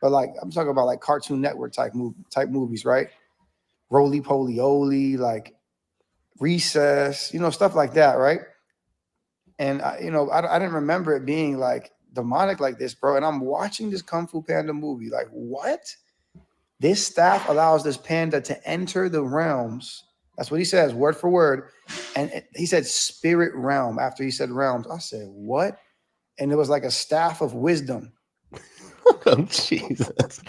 but like I'm talking about like Cartoon Network type movies, right? Roly Poly Oly, like Recess, stuff like that, right? And I didn't remember it being like demonic like this, bro. And I'm watching this Kung Fu Panda movie, like what? This staff allows this panda to enter the realms. That's what he says, word for word. And he said spirit realm after he said realms. I said, what? And it was like a staff of wisdom. Oh, Jesus.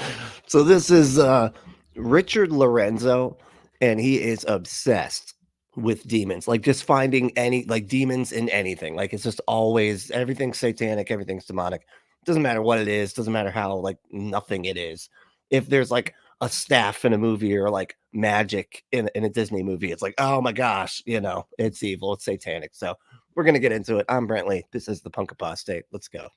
So this is Richard Lorenzo, and he is obsessed with demons, like just finding any like demons in anything. Like it's just always everything's satanic, everything's demonic. Doesn't matter what it is, doesn't matter how like nothing it is. If there's like a staff in a movie or like magic in a Disney movie, it's like, oh my gosh, it's evil, it's satanic. So we're gonna get into it. I'm Brentley. This is the Punk Apostate. Let's go.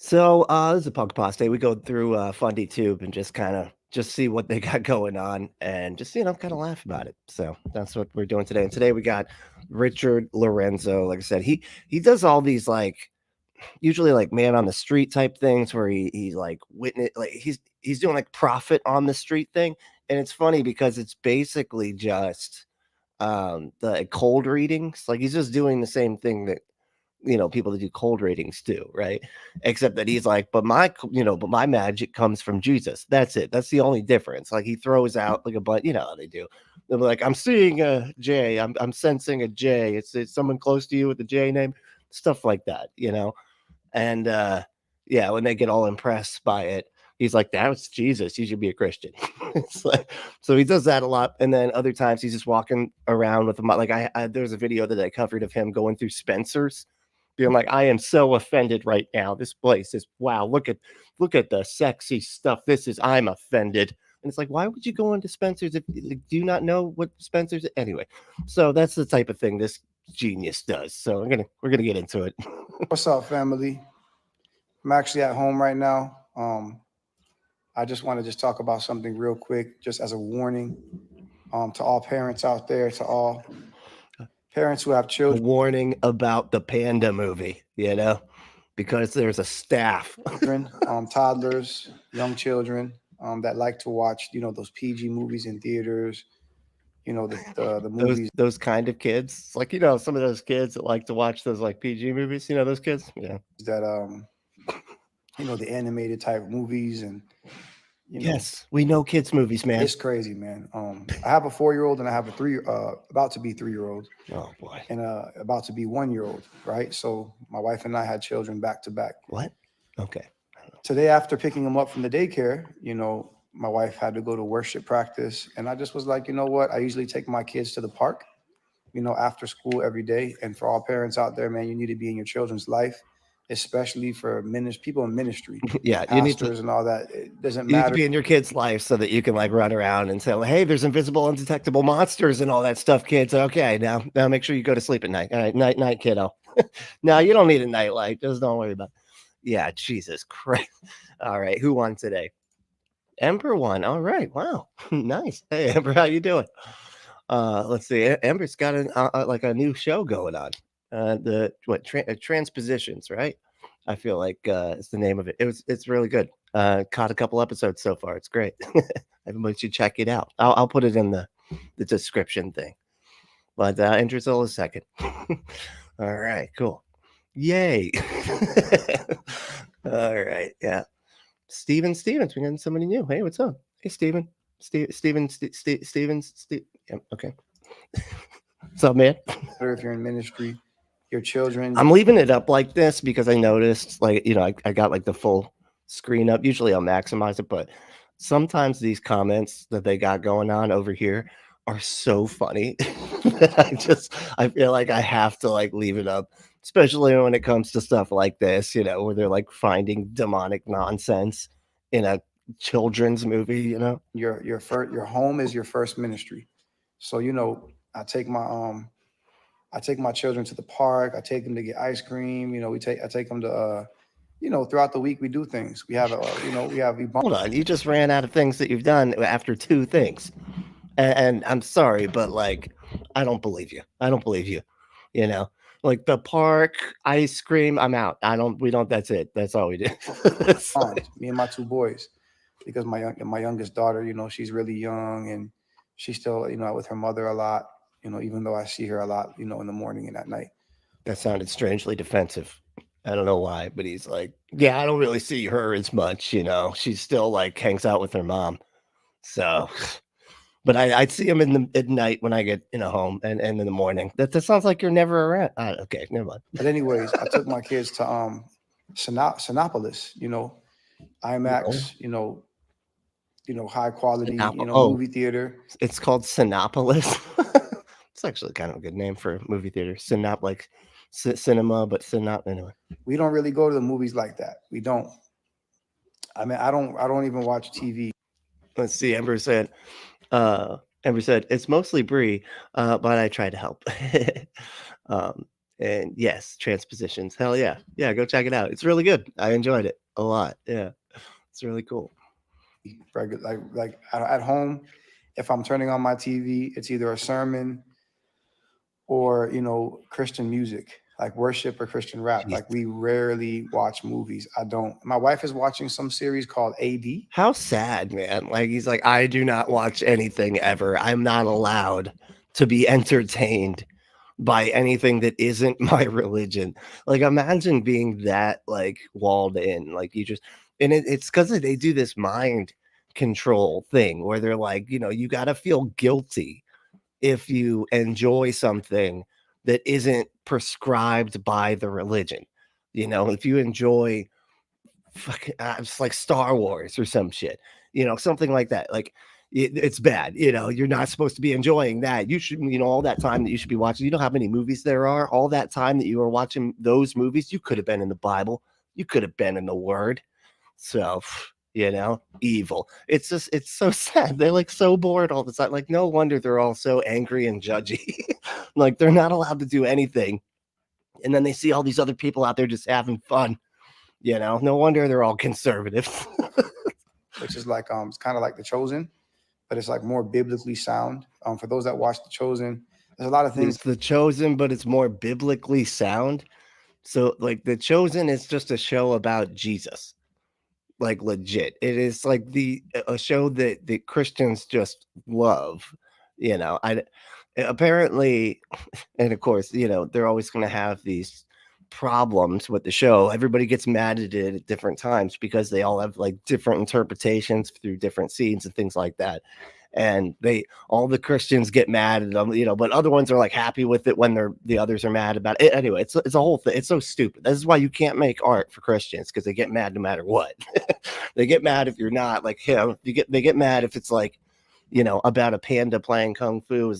So this is a Punk Apostate. We go through Fundy Tube and just see what they got going on and just kind of laugh about it. So that's what we're doing today. And today we got Richard Lorenzo. Like I said, he does all these like usually like man on the street type things where he's like witness, like he's doing like prophet on the street thing. And it's funny because it's basically just the cold readings. Like he's just doing the same thing that people that do cold readings do, right? Except that he's like, but my magic comes from Jesus. That's it. That's the only difference. Like he throws out like a bunch, how they do. They're like, I'm seeing a J. I'm sensing a J. It's someone close to you with the J name, stuff like that, And yeah, when they get all impressed by it, he's like, that was Jesus. You should be a Christian. It's like, so he does that a lot. And then other times he's just walking around with them. Like there's a video that I covered of him going through Spencer's, being like, I am so offended right now. This place is, wow, look at the sexy stuff. I'm offended. And it's like, why would you go into Spencer's if do you not know what Spencer's is? Anyway, so that's the type of thing this genius does. So we're gonna get into it. What's up, family? I'm actually at home right now. I just want to just talk about something real quick, just as a warning to all parents out there, to all parents who have children. Warning about the Panda movie, because there's a staff. Toddlers, young children that like to watch, those PG movies in theaters. The movies. Those kind of kids. It's like, some of those kids that like to watch those like PG movies, those kids. Yeah. That the animated type movies and yes, we know kids movies, man. It's crazy, man. I have a 4-year-old and I have a about to be 3-year-old. Oh boy. And about to be 1-year-old, right? So my wife and I had children back to back. What? Okay. Today, after picking them up from the daycare, my wife had to go to worship practice, and I just was like, you know what? I usually take my kids to the park, after school every day. And for all parents out there, man, you need to be in your children's life, especially for people in ministry. Yeah, pastors, you need to, and all that. It doesn't matter. You need to be in your kid's life so that you can like run around and say, well, hey, there's invisible, undetectable monsters and all that stuff, kids. Okay, now make sure you go to sleep at night. All right, night, kiddo. No, you don't need a nightlight. Just don't worry about it. Yeah, Jesus Christ. All right, who won today? Ember won. All right, wow, nice. Hey, Ember, how you doing? Let's see. Ember's got like a new show going on. Transpositions, right? I feel like it's the name of it. It's really good. Caught a couple episodes so far. It's great. Everybody should check it out. I'll put it in the description thing. But interest a second. All right, cool. Yay. All right, yeah. Stevens, we're getting somebody new. Hey, what's up? Hey, Steven. Steven. Yeah, okay. What's up, man? If you're in ministry, your children. I'm leaving it up like this because I noticed, like, I got like the full screen up. Usually I'll maximize it, but sometimes these comments that they got going on over here are so funny. I feel like I have to like leave it up, especially when it comes to stuff like this, where they're like finding demonic nonsense in a children's movie, Your home is your first ministry. So, I take my I take my children to the park. I take them to get ice cream. You know, I take them to, you know, throughout the week we do things. We have, you know, Hold on, you just ran out of things that you've done after 2 things. And I'm sorry, but like, I don't believe you. I don't believe you. You know, like the park, ice cream, I'm out. We don't, that's it. That's all we do. me and my 2 boys, because my youngest daughter, you know, she's really young and she's still, you know, with her mother a lot, you know, even though I see her a lot, you know, in the morning and at night. That sounded strangely defensive. I don't know why, but he's like, yeah, I don't really see her as much, you know. She's still like hangs out with her mom. So, but I'd see him at night when I get home and in the morning. That sounds like you're never around. Okay, never mind. But anyways, I took my kids to Sinopolis, you know, IMAX, you know, high quality, you know, movie theater. It's called Sinopolis. It's actually kind of a good name for a movie theater. Like cinema, but anyway. We don't really go to the movies like that. We don't. I mean, I don't even watch TV. Let's see. Ember said, it's mostly Brie, but I try to help. And yes, transpositions. Hell yeah. Yeah, go check it out. It's really good. I enjoyed it a lot. Yeah. It's really cool. Like at home, if I'm turning on my TV, it's either a sermon or, you know, Christian music, like worship or Christian rap. Jeez. Like we rarely watch movies. I don't. My wife is watching some series called AD. How sad, man. Like he's like, I do not watch anything ever. I'm not allowed to be entertained by anything that isn't my religion. Like imagine being that like walled in, like you just, and it's because they do this mind control thing where they're like, you know, you got to feel guilty if you enjoy something that isn't prescribed by the religion. You know, if you enjoy fucking it's like Star Wars or some shit, you know, something like that, like it's bad. You know, you're not supposed to be enjoying that. You should, you know, all that time that you should be watching, you know how many movies there are, all that time that you were watching those movies, you could have been in the Bible, you could have been in the Word. So, you know, evil. It's just, it's so sad. They're like so bored all the time. Like, no wonder they're all so angry and judgy. Like, they're not allowed to do anything. And then they see all these other people out there just having fun. You know, no wonder they're all conservative. Which is like, it's kind of like The Chosen, but it's like more biblically sound. For those that watch The Chosen, there's a lot of things. It's The Chosen, but it's more biblically sound. So, like, The Chosen is just a show about Jesus. Like legit, it is like a show that the Christians just love, you know. Apparently, and of course, you know, they're always going to have these problems with the show. Everybody gets mad at it at different times because they all have like different interpretations through different scenes and things like that. And all the Christians get mad at them, you know, but other ones are like happy with it when the others are mad about it. Anyway, it's a whole thing. It's so stupid. This is why you can't make art for Christians, because they get mad no matter what. They get mad if you're not like him. They get mad if it's like, you know, about a panda playing kung fu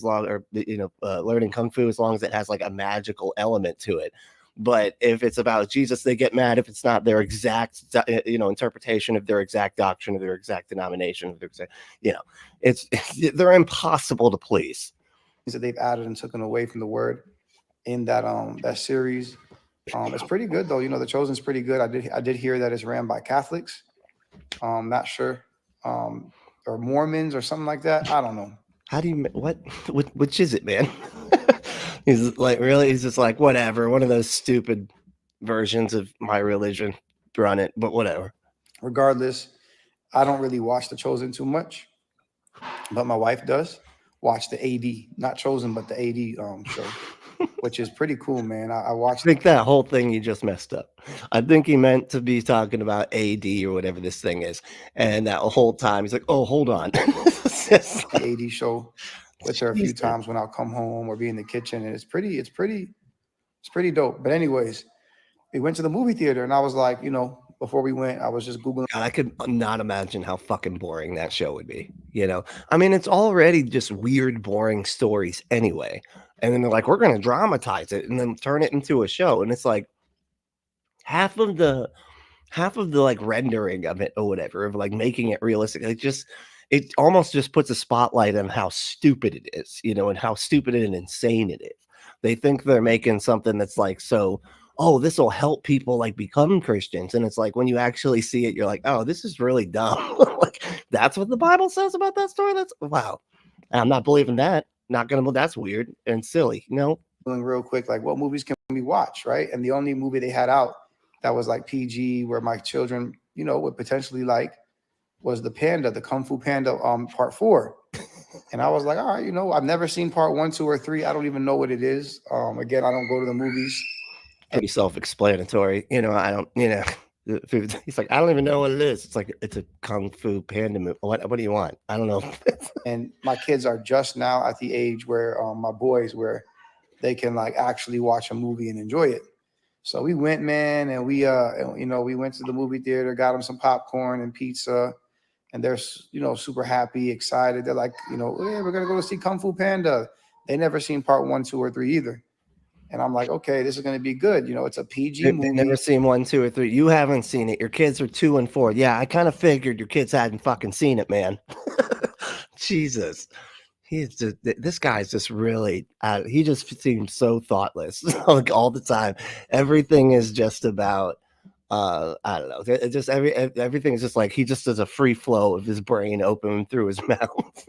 learning kung fu, as long as it has like a magical element to it. But if it's about Jesus, they get mad if it's not their exact, you know, interpretation of their exact doctrine, of their exact denomination, of their exact, you know, they're impossible to please. That they've added and taken away from the Word in that series. It's pretty good though. You know, The Chosen's pretty good. I did hear that it's ran by Catholics. Not sure, or Mormons or something like that. I don't know. How do you which is it, man? He's like, really? He's just like, whatever. One of those stupid versions of my religion. Run it, but whatever. Regardless, I don't really watch The Chosen too much, but my wife does watch the AD, not Chosen, but the AD show, which is pretty cool, man. I watched. I think that whole thing you just messed up. I think he meant to be talking about AD or whatever this thing is, and that whole time he's like, oh, hold on. The AD show. Which are a few times when I'll come home or be in the kitchen, and it's pretty dope. But anyways, we went to the movie theater, and I was like, you know, before we went, I was just Googling. God, I could not imagine how fucking boring that show would be. You know, I mean, it's already just weird, boring stories anyway. And then they're like, we're going to dramatize it and then turn it into a show. And it's like half of the like rendering of it or whatever, of like making it realistic. It almost just puts a spotlight on how stupid it is, you know, and how stupid and insane it is. They think they're making something that's like, so, oh, this will help people like become Christians. And it's like, when you actually see it, you're like, oh, this is really dumb. Like, that's what the Bible says about that story. That's wow. I'm not believing that. Not gonna, that's weird and silly. No. Doing real quick, like what movies can we watch, right? And the only movie they had out that was like PG, where my children, you know, would potentially like, was the Panda, the Kung Fu Panda, part 4. And I was like, all right, you know, I've never seen part 1, 2, or 3. I don't even know what it is. Again, I don't go to the movies. Pretty self-explanatory. You know, I don't, you know, he's like, I don't even know what it is. It's like, it's a Kung Fu Panda movie. What do you want? I don't know. And my kids are just now at the age where my boys, where they can like actually watch a movie and enjoy it. So we went, man, and we you know, we went to the movie theater, got them some popcorn and pizza, and they're, you know, super happy, excited. They're like, you know, yeah, we're gonna go see Kung Fu Panda. They never seen part 1, 2, or 3 either. And I'm like, okay, this is gonna be good. You know, it's a PG movie. They've never seen 1, 2, or 3. You haven't seen it. Your kids are 2 and 4. Yeah, I kind of figured your kids hadn't fucking seen it, man. Jesus. He's just, this guy's just really, he just seems so thoughtless like all the time. Everything is just about, I don't know. It just everything is just like he just does a free flow of his brain open through his mouth,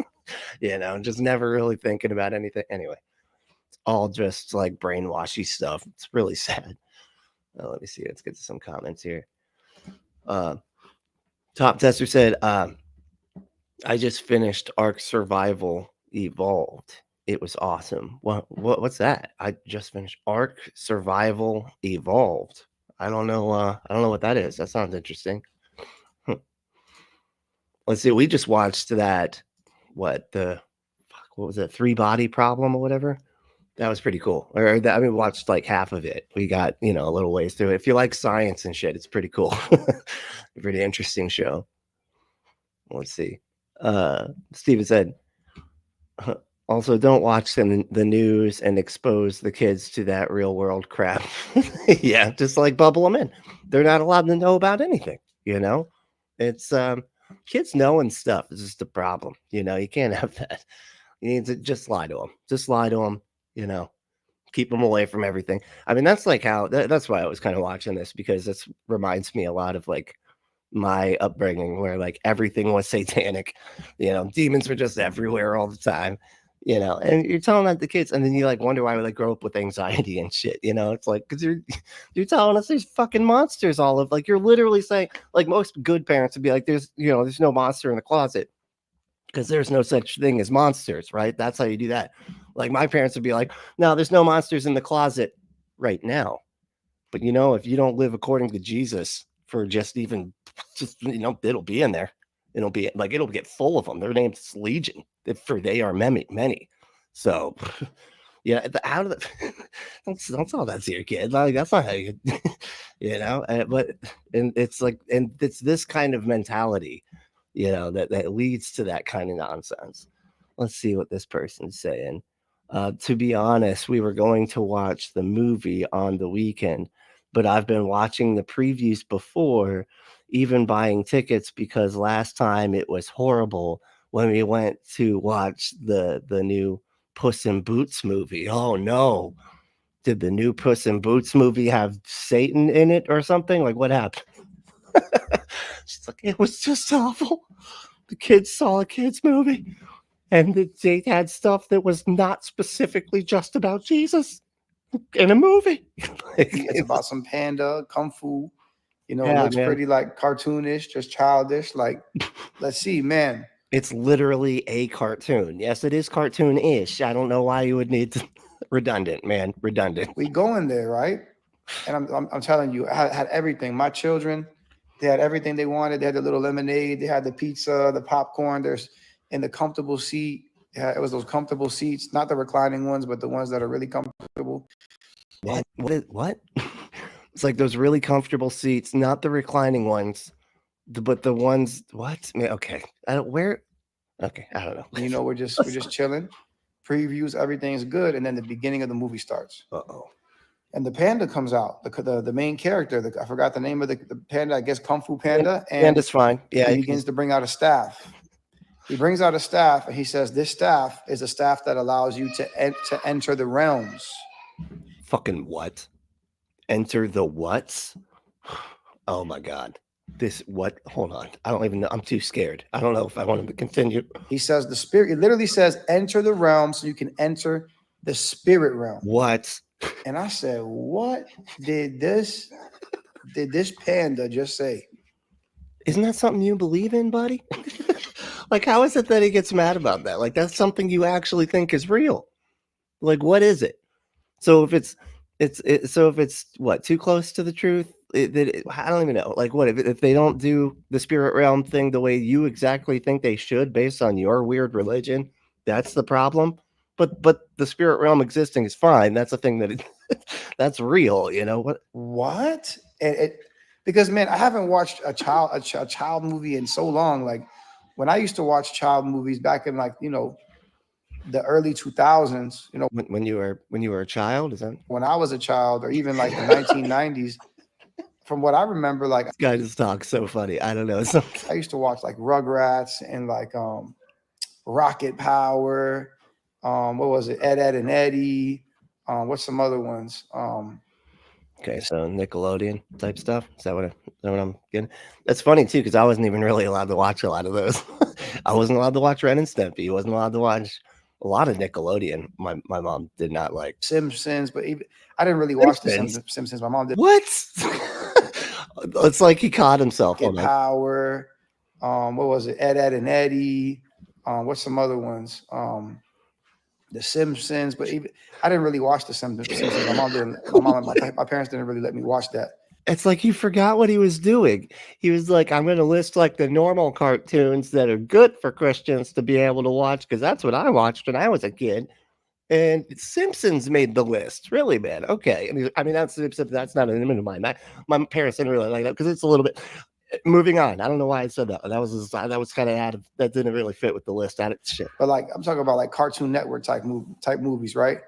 you know, just never really thinking about anything. Anyway, it's all just like brainwashy stuff. It's really sad. Let me see. Let's get to some comments here. Top Tester said, I just finished Ark Survival Evolved. It was awesome. What's that? I just finished Ark Survival Evolved. I don't know what that is. That sounds interesting. Let's see. We just watched that. What was it? 3-body problem or whatever. That was pretty cool. Or we watched like half of it. We got, you know, a little ways through it. If you like science and shit, it's pretty cool. Pretty interesting show. Let's see. Steven said, also, don't watch the news and expose the kids to that real world crap. Yeah, just like bubble them in. They're not allowed to know about anything, you know? It's kids knowing stuff is just a problem. You know, you can't have that. You need to just lie to them. Just lie to them, you know. Keep them away from everything. I mean, that's like how, that's why I was kind of watching this, because this reminds me a lot of like my upbringing, where like everything was satanic, you know, demons were just everywhere all the time, you know, and you're telling that to kids, and then you like wonder why we like grow up with anxiety and shit, you know. It's like, because you're telling us there's fucking monsters all of, like, you're literally saying, like, most good parents would be like, there's no monster in the closet, because there's no such thing as monsters, right? That's how you do that. Like, my parents would be like, no, there's no monsters in the closet right now, but you know, if you don't live according to Jesus for just you know, it'll be in there. It'll be like, it'll get full of them. Their name's Legion, for they are many. So yeah, out of the don't tell that to your kid. Like, that's not how you you know. But it's like, and it's this kind of mentality, you know, that leads to that kind of nonsense. Let's see what this person's saying. To be honest, we were going to watch the movie on the weekend, but I've been watching the previews before, even buying tickets, because last time it was horrible when we went to watch the new Puss in Boots movie. Oh no. Did the new Puss in Boots movie have Satan in it or something? Like, what happened? She's like, it was just awful. The kids saw a kids movie, and they had stuff that was not specifically just about Jesus in a movie. It's about some panda, kung fu. You know, Yeah, it looks man. pretty like cartoonish, just childish. Like, let's see, man. It's literally a cartoon. Yes, it is cartoon-ish. I don't know why you would need to redundant, man. Redundant. We go in there, right? And I'm telling you, I had everything. My children, they had everything they wanted. They had the little lemonade, they had the pizza, the popcorn. There's in the comfortable seat. It was those comfortable seats, not the reclining ones, but the ones that are really comfortable. What? It's like those really comfortable seats, not the reclining ones, but the ones. What? Okay, I don't know. You know, we're just chilling. Previews, everything's good, and then the beginning of the movie starts. And the panda comes out. The main character. I forgot the name of the panda. I guess Kung Fu Panda. And Panda's fine. Yeah, he begins to bring out a staff. He brings out a staff, and he says, "This staff is a staff that allows you to enter the realms." Fucking what? Enter the what's? Oh my God. This what? Hold on. I don't even know. I'm too scared. I don't know if I want him to continue. He says the spirit, it literally says enter the realm so you can enter the spirit realm. What? And I said, what did this panda just say? Isn't that something you believe in, buddy? Like, how is it that he gets mad about that? Like, that's something you actually think is real. Like, what is it? So if it's what, too close to the truth? I don't even know. Like, what if they don't do the spirit realm thing the way you exactly think they should, based on your weird religion? That's the problem. But the spirit realm existing is fine. That's a thing that that's real. You know what? What? Because man, I haven't watched a child movie in so long. Like when I used to watch child movies back in like the early 2000s. When you were a child, is that when I was a child, or even like the 1990s. From what I remember, like this guy just talks so funny. I don't know. I used to watch like Rugrats and like Rocket Power. What was it? Ed, Ed and Eddie. What's some other ones? Okay, so Nickelodeon type stuff. Is that what I'm getting? That's funny too, because I wasn't even really allowed to watch a lot of those. I wasn't allowed to watch Ren and Stimpy. I wasn't allowed to watch a lot of Nickelodeon. My mom did not like Simpsons, but even I didn't really watch the Simpsons. My mom did. What? It's like he caught himself. Rocket Power. What was it? Ed, Ed and Eddie. What's some other ones? The Simpsons, but even I didn't really watch the Simpsons. My mom didn't. My parents didn't really let me watch that. It's like he forgot what he was doing. He was like, I'm going to list like the normal cartoons that are good for Christians to be able to watch, because that's what I watched when I was a kid. And Simpsons made the list. Really, man. Okay. I mean, that's not an image of mine. My parents didn't really like that because it's a little bit. Moving on. I don't know why I said that. That was kind of out of, that didn't really fit with the list. Shit. But like I'm talking about like Cartoon Network type movies, right?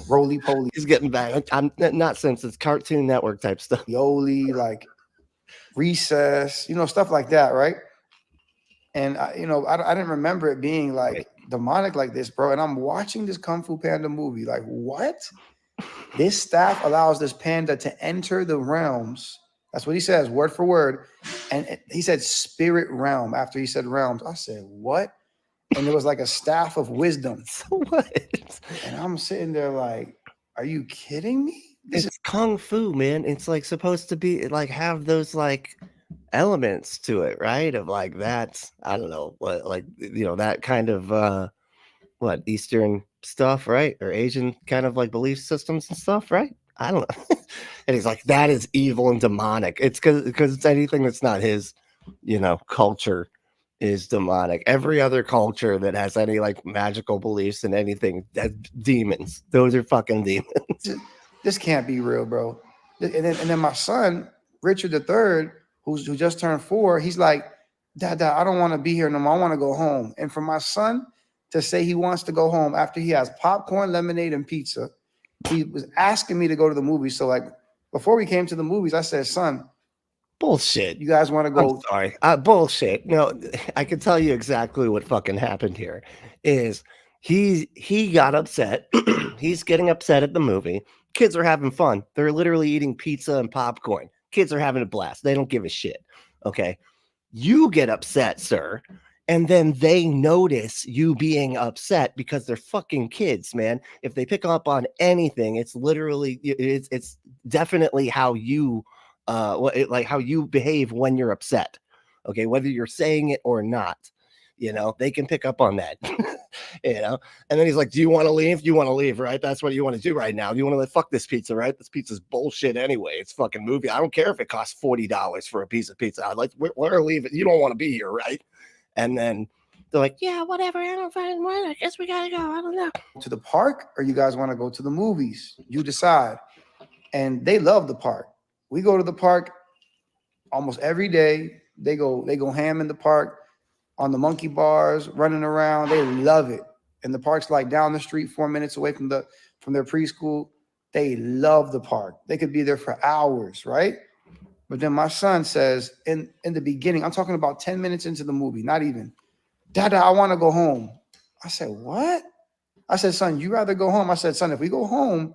Roly Poly. He's getting back. I'm not Simpsons, Cartoon Network type stuff. Yoli, like Recess, stuff like that, right? And I didn't remember it being like demonic like this, bro. And I'm watching this Kung Fu Panda movie. Like, what? This staff allows this panda to enter the realms. That's what he says, word for word. And he said spirit realm after he said realms. I said, what? And it was like a staff of wisdom. So what? And I'm sitting there like, are you kidding me? It's Kung Fu, man. It's like supposed to be like have those like elements to it, right? Of like that, I don't know, what, like that kind of what, Eastern stuff, right? Or Asian kind of like belief systems and stuff, right? I don't know. And he's like, that is evil and demonic. It's because it's anything that's not his, culture is demonic. Every other culture that has any like magical beliefs and anything, that's demons. Those are fucking demons. This can't be real, bro. And then my son, Richard III, who just turned 4, he's like, Dad, I don't want to be here no more. I want to go home. And for my son to say he wants to go home after he has popcorn, lemonade, and pizza, he was asking me to go to the movies. So like before we came to the movies, I said, son, bullshit. You guys want to go? I'm sorry. Bullshit. No, I can tell you exactly what fucking happened here. Is he got upset. He's getting upset at the movie. Kids are having fun. They're literally eating pizza and popcorn. Kids are having a blast. They don't give a shit. Okay. You get upset, sir. And then they notice you being upset because they're fucking kids, man. If they pick up on anything, it's literally, it's definitely how you, like how you behave when you're upset. Okay. Whether you're saying it or not, they can pick up on that, and then he's like, do you want to leave? You want to leave, right? That's what you want to do right now. You want to fuck this pizza, right? This pizza's bullshit anyway. It's fucking movie. I don't care if it costs $40 for a piece of pizza. I'd like, we're leaving. You don't want to be here, right? And then they're like, yeah, whatever. I don't find what. I guess we gotta go. I don't know. To the park, or you guys want to go to the movies? You decide. And they love the park. We go to the park almost every day. They go ham in the park on the monkey bars, running around. They love it. And the park's like down the street, 4 minutes away from their preschool. They love the park. They could be there for hours, right? But then my son says in the beginning, I'm talking about 10 minutes into the movie, not even, Dada, I want to go home. I said, what? I said, son, you rather go home? I said, son, if we go home,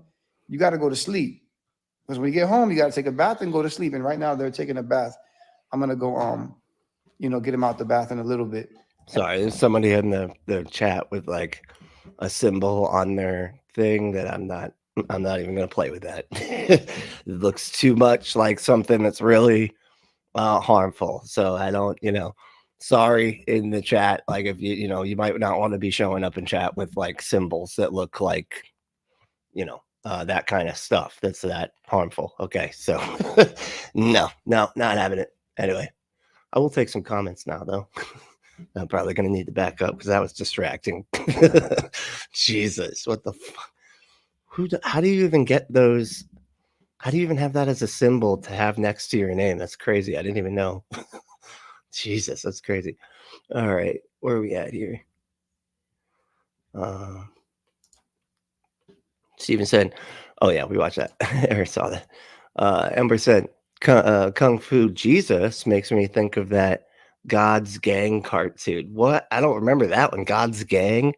you got to go to sleep. Because when you get home, you got to take a bath and go to sleep. And right now they're taking a bath. I'm going to go, get them out the bath in a little bit. Sorry, there's somebody in the chat with like a symbol on their thing that I'm not even going to play with that. It looks too much like something that's really harmful. So I don't, sorry in the chat. Like if you might not want to be showing up in chat with like symbols that look like, that kind of stuff that's that harmful. Okay. So no, not having it. Anyway, I will take some comments now though. I'm probably going to need to back up because that was distracting. Jesus, what the fuck? How do you even get those? How do you even have that as a symbol to have next to your name? That's crazy. I didn't even know. Jesus, that's crazy. All right, where are we at here? Steven said, oh yeah, we watched that. I saw that. Ember said, Kung Fu Jesus makes me think of that God's Gang cartoon. What? I don't remember that one. God's Gang.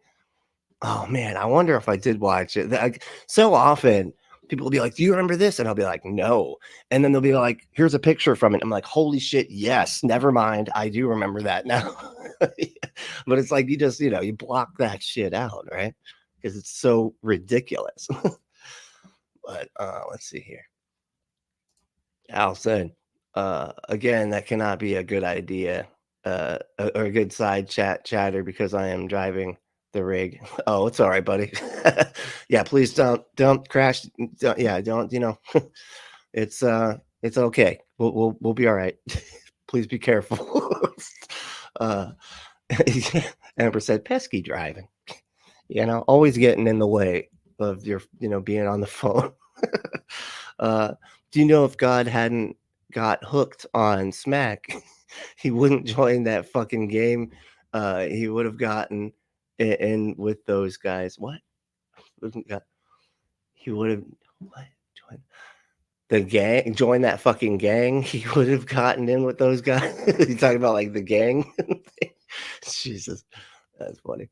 Oh man, I wonder if I did watch it. So often people will be like, do you remember this? And I'll be like, no. And then they'll be like, here's a picture from it. I'm like, holy shit, yes, never mind. I do remember that now. But it's like, you just, you block that shit out, right? Because it's so ridiculous. But let's see here. Al said, again, that cannot be a good idea or a good side chatter because I am driving the rig. Oh, it's all right, buddy. Yeah, please don't crash. Don't, it's okay. We'll be all right. Please be careful. Amber said pesky driving, always getting in the way of your, being on the phone. Do you know if God hadn't got hooked on smack, he wouldn't join that fucking game? He would have gotten in with those guys. What? He would have joined the gang, join that fucking gang. He would have gotten in with those guys. You talking about like the gang? Jesus, that's funny.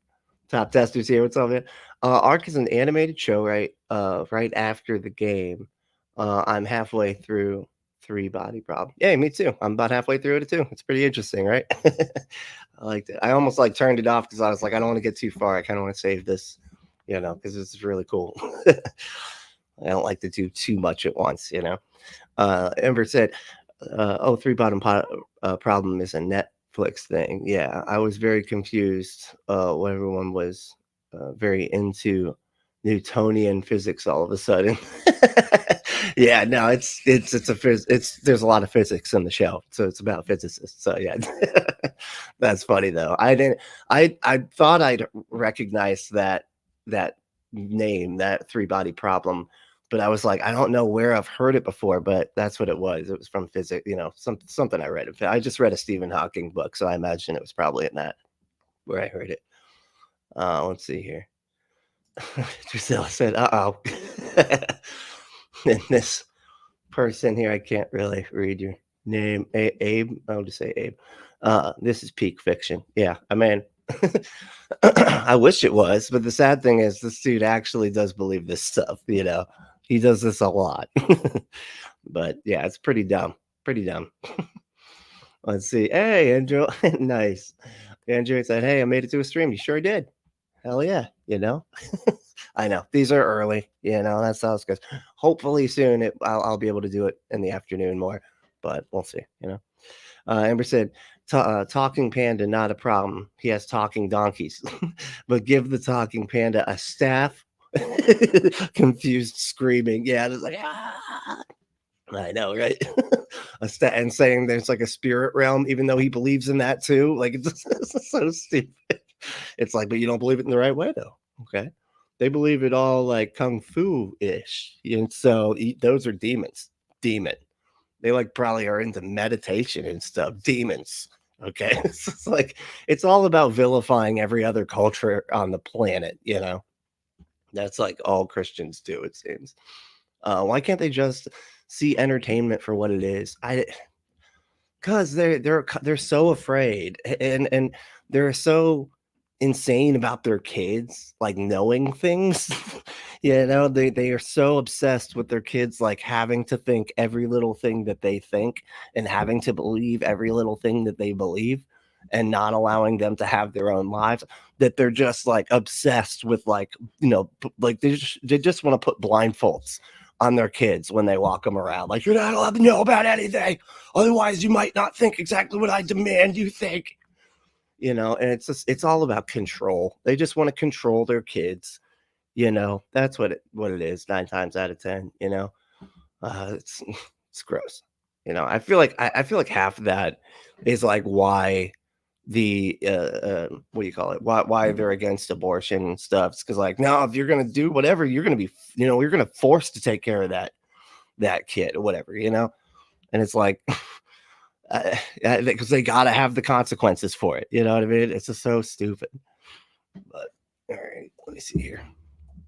Top Testers here. What's up, man? Ark is an animated show, right? Right after the game. I'm halfway through 3-Body Problem. Yeah, me too. I'm about halfway through it too. It's pretty interesting, right? I liked it. I almost like turned it off because I was like, I don't want to get too far. I kind of want to save this, because this is really cool. I don't like to do too much at once, Ember said, 3-Bottom Problem is a Netflix thing. Yeah, I was very confused when everyone was very into Newtonian physics all of a sudden. Yeah, no, there's a lot of physics in the show, so it's about physicists. So yeah, that's funny though. I thought I'd recognize that name, that 3-Body Problem, but I was like, I don't know where I've heard it before, but that's what it was. It was from physics, something I read. I just read a Stephen Hawking book, so I imagine it was probably in that where I heard it. Let's see here. Drusilla said, uh-oh. And this person here, I can't really read your name. Abe. I'll just say Abe. This is peak fiction. Yeah, I mean, I wish it was, but the sad thing is this dude actually does believe this stuff, He does this a lot. But yeah, it's pretty dumb. Pretty dumb. Let's see. Hey, Andrew. Nice. Andrew said, hey, I made it to a stream. You sure did. Hell yeah, I know these are early, that's how it goes. Hopefully soon I'll be able to do it in the afternoon more, but we'll see. Amber said, talking panda not a problem. He has talking donkeys. But give the talking panda a staff. Confused screaming. Yeah, it's like I know, right? And saying there's like a spirit realm, even though he believes in that too. Like it's so stupid. It's like, but you don't believe it in the right way, though. Okay. They believe it all like Kung Fu-ish. And so those are demons. Demon. They like probably are into meditation and stuff. Demons. Okay. It's like, it's all about vilifying every other culture on the planet, That's like all Christians do, it seems. Why can't they just see entertainment for what it is? Because they're so afraid and they're so insane about their kids like knowing things. You know, they are so obsessed with their kids, like having to think every little thing that they think and having to believe every little thing that they believe and not allowing them to have their own lives, that they're just like obsessed with, like, you know, like they just want to put blindfolds on their kids when they walk them around. Like, you're not allowed to know about anything. Otherwise, you might not think exactly what I demand you think. You know, and it's all about control. They just want to control their kids. You know, that's what it is 9 times out of 10, you know. It's it's gross. You know, I feel like half of that is like why the what do you call it? Why they're against abortion and stuff. It's because, like, no, if you're gonna do whatever, you're gonna be, you know, you're gonna force to take care of that kid or whatever, you know. And it's like, because they gotta have the consequences for it. You know what I mean? It's just so stupid. But all right, let me see here.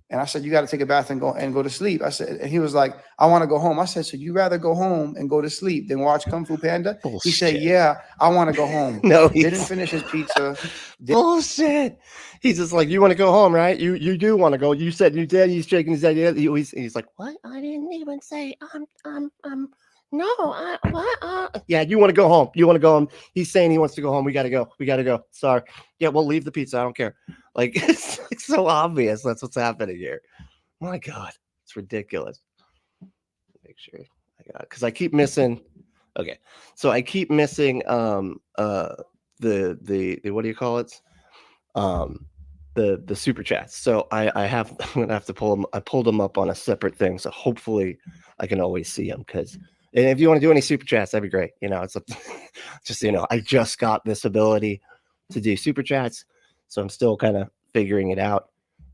And I said, you got to take a bath and go to sleep. I said, and he was like, I want to go home. I said, so you rather go home and go to sleep than watch Kung Fu Panda? Bullshit. He said, yeah, I want to go home. No, he didn't finish his pizza. Bullshit. He's just like, you want to go home, right? You do want to go. You said you did. He's shaking his head. He's like, what? I didn't even say no. Yeah, you want to go home. You want to go home. He's saying he wants to go home. We got to go. We got to go. Sorry. Yeah, we'll leave the pizza. I don't care. Like, it's so obvious that's what's happening here. My God, it's ridiculous. Make sure I got it, because I keep missing. Okay, so I keep missing the what do you call it? The super chats. So I'm gonna have to pull them. I pulled them up on a separate thing, so hopefully I can always see them. Because, and if you want to do any super chats, that'd be great. You know, it's just, you know, I just got this ability to do super chats, so I'm still kind of figuring it out.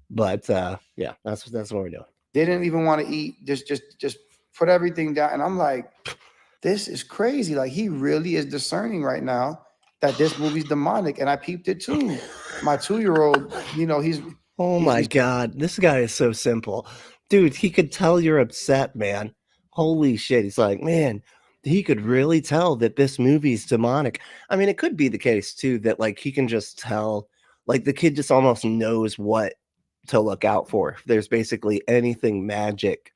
But yeah, that's what we're doing. They didn't even want to eat. Just put everything down. And I'm like, this is crazy. Like, he really is discerning right now that this movie's demonic. And I peeped it too. My 2-year-old, you know, my God, this guy is so simple. Dude, he could tell you're upset, man. Holy shit. He's like, man, he could really tell that this movie's demonic. I mean, it could be the case too, that, like, he can just tell, like, the kid just almost knows what to look out for. If there's basically anything magic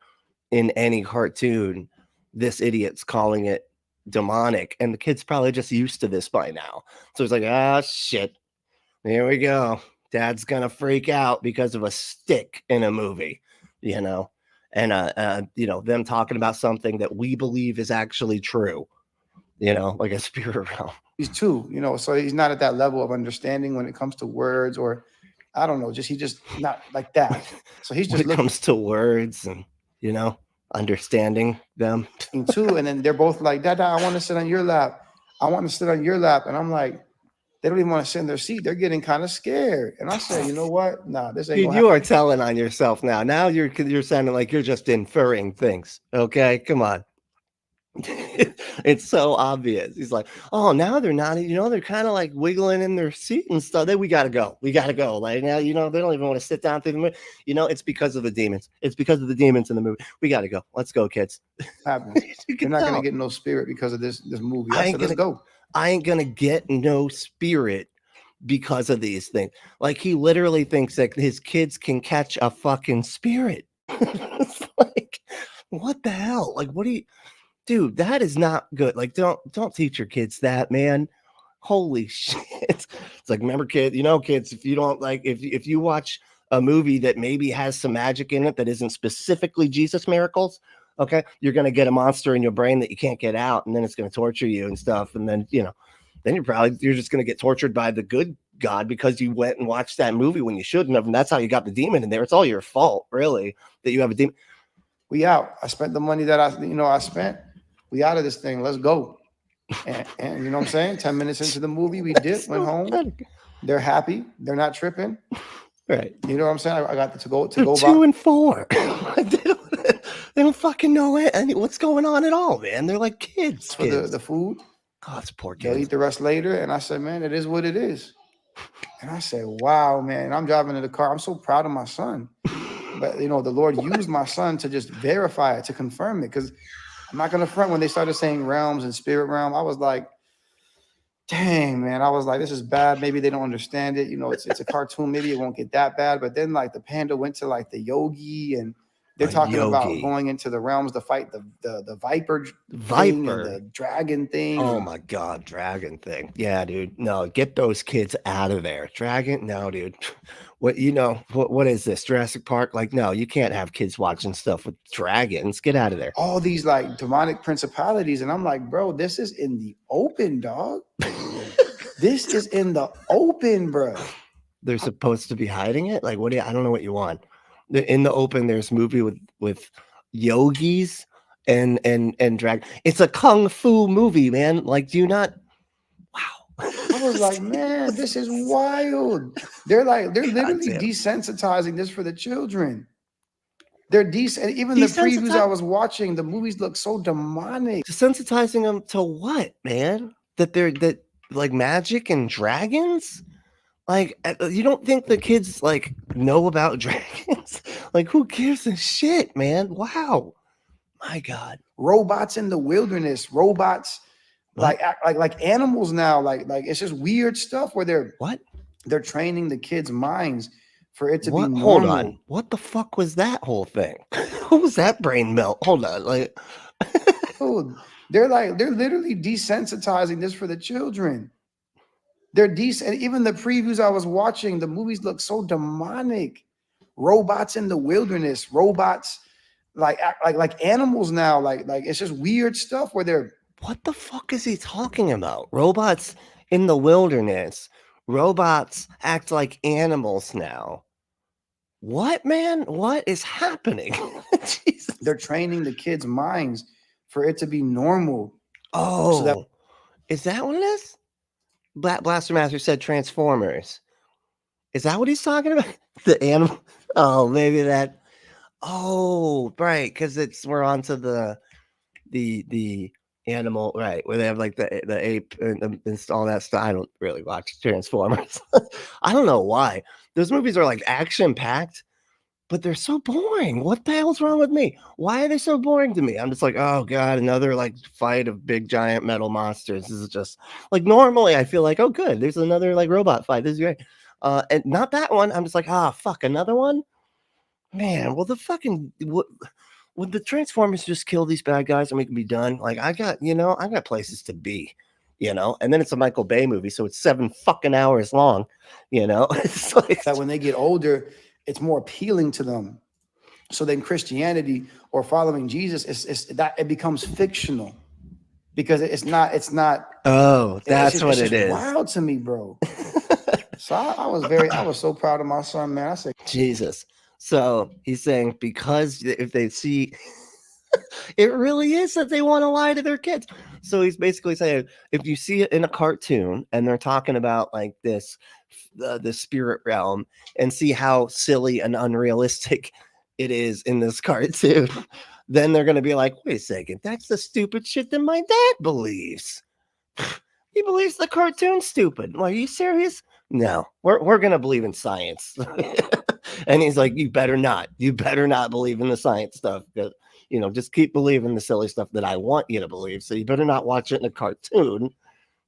in any cartoon, this idiot's calling it demonic, and the kid's probably just used to this by now. So it's like, ah, shit, here we go. Dad's gonna freak out because of a stick in a movie, you know, and you know, them talking about something that we believe is actually true, you know, like a spirit realm. He's 2, you know, so he's not at that level of understanding when it comes to words, or I don't know, he's just not like that. So he's just when it comes to words and, you know, understanding them too. And then they're both like, Dada, I want to sit on your lap. I want to sit on your lap. And I'm like, they don't even want to sit in their seat. They're getting kind of scared. And I said, you know what? Nah, this ain't. Dude, you are telling on yourself now. Now you're sounding like you're just inferring things. Okay, come on. It's so obvious. He's like, oh, now they're not, you know, they're kind of like wiggling in their seat and stuff. Then we gotta go. Like, now, you know, they don't even want to sit down through the movie. You know, it's because of the demons. It's because of the demons in the movie. We gotta go. Let's go, kids. You're not gonna get no spirit because of this movie. Let's go. I ain't gonna get no spirit because of these things. Like, he literally thinks that his kids can catch a fucking spirit. It's like, what the hell? Like, what do you? Dude, that is not good. Like, don't teach your kids that, man. Holy shit. It's like, remember, kids, you know, kids, if you don't like, if you watch a movie that maybe has some magic in it that isn't specifically Jesus miracles, okay, you're going to get a monster in your brain that you can't get out, and then it's going to torture you and stuff. And then, you know, then you're just going to get tortured by the good God because you went and watched that movie when you shouldn't have. And that's how you got the demon in there. It's all your fault, really, that you have a demon. We out. I spent the money that I spent. We out of this thing. Let's go. And you know what I'm saying? 10 minutes into the movie, we dipped, went home. They're happy. They're not tripping. Right. You know what I'm saying? I got to go. 2 and 4. They don't fucking know what's going on at all, man. They're like kids. For the food. God, it's poor kids. They'll eat the rest later. And I said, man, it is what it is. And I said, wow, man. I'm driving in the car. I'm so proud of my son. But, you know, the Lord used my son to just verify it, to confirm it. Because I'm not going to front, when they started saying realms and spirit realm, I was like, dang, man, I was like, this is bad. Maybe they don't understand it. You know, it's a cartoon. Maybe it won't get that bad. But then like the panda went to like the yogi, and they're talking about going into the realms to fight the viper thing and the dragon thing. Oh my God, dragon thing. Yeah, dude. No, get those kids out of there. Dragon? No, dude. What what is this? Jurassic Park? Like, no, you can't have kids watching stuff with dragons. Get out of there. All these like demonic principalities. And I'm like, bro, this is in the open, dog. This is in the open, bro. They're supposed to be hiding it? Like, I don't know what you want. In the open, there's a movie with yogis and drag. It's a kung fu movie, man. Like, do you not? Wow. I was like, man, this is wild. They're literally desensitizing this for the children. They're even the previews I was watching, the movies look so demonic. Desensitizing them to what, man? That like magic and dragons? Like, you don't think the kids like know about dragons? Like, who gives a shit, man? Wow. My God. Robots in the wilderness, robots like animals now. Like it's just weird stuff where they're training the kids' minds for it to be normal. Hold on. What the fuck was that whole thing? What was that brain melt? Hold on. Like Dude, they're literally desensitizing this for the children. They're decent. Even the previews I was watching, the movies look so demonic. Robots in the wilderness, robots like animals now. Like it's just weird stuff where they're. What the fuck is he talking about? Robots in the wilderness. Robots act like animals now. What, man? What is happening? Jesus. They're training the kids' minds for it to be normal. Oh, so is that what it is? Blaster Master said Transformers. Is that what he's talking about? The animal? Oh, maybe that. Oh, right, because we're onto the animal, right? Where they have like the ape and all that stuff. I don't really watch Transformers. I don't know why. Those movies are like action packed, but they're so boring. What the hell's wrong with me? Why are they so boring to me? I'm just like, oh God, another like fight of big giant metal monsters. This is just like normally I feel like, oh good, there's another like robot fight. This is great. And not that one. I'm just like, fuck, another one? Man, well the fucking would the Transformers just kill these bad guys and we can be done? Like I got places to be, and then it's a Michael Bay movie, so it's 7 fucking hours long, It's like that when they get older, it's more appealing to them. So then Christianity or following Jesus it becomes fictional because it's not. Oh, that's what it is. Wild to me, bro. So I was so proud of my son, man. I said, Jesus. So he's saying because if they see, it really is that they want to lie to their kids. So he's basically saying if you see it in a cartoon and they're talking about like this, the spirit realm, and see how silly and unrealistic it is in this cartoon, then they're going to be like, wait a second, that's the stupid shit that my dad believes. He believes the cartoon's stupid. Are you serious? No, we're going to believe in science. And he's like, you better not believe in the science stuff. Just keep believing the silly stuff that I want you to believe. So you better not watch it in a cartoon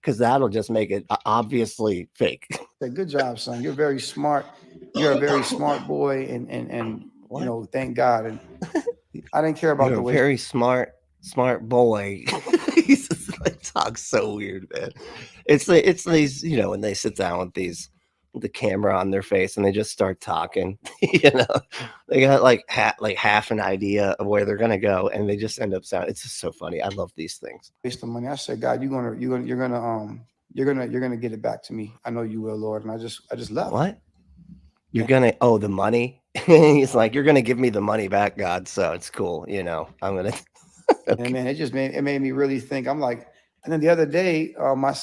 because that'll just make it obviously fake. Good job, son. You're very smart. You're a very smart boy. And thank God. And I didn't care about the way. Very smart boy. He's just like talks so weird, man. It's these, when they sit down with the camera on their face and they just start talking, they got like half an idea of where they're gonna go and they just end up sounding. It's just so funny. I love these things. Waste of money. I said, God, you're gonna get it back to me. I know you will, Lord. And I just left. What? You're gonna the money? He's like, you're gonna give me the money back, God. So it's cool. I'm gonna. Okay. And man, it made me really think. I'm like, and then the other day, my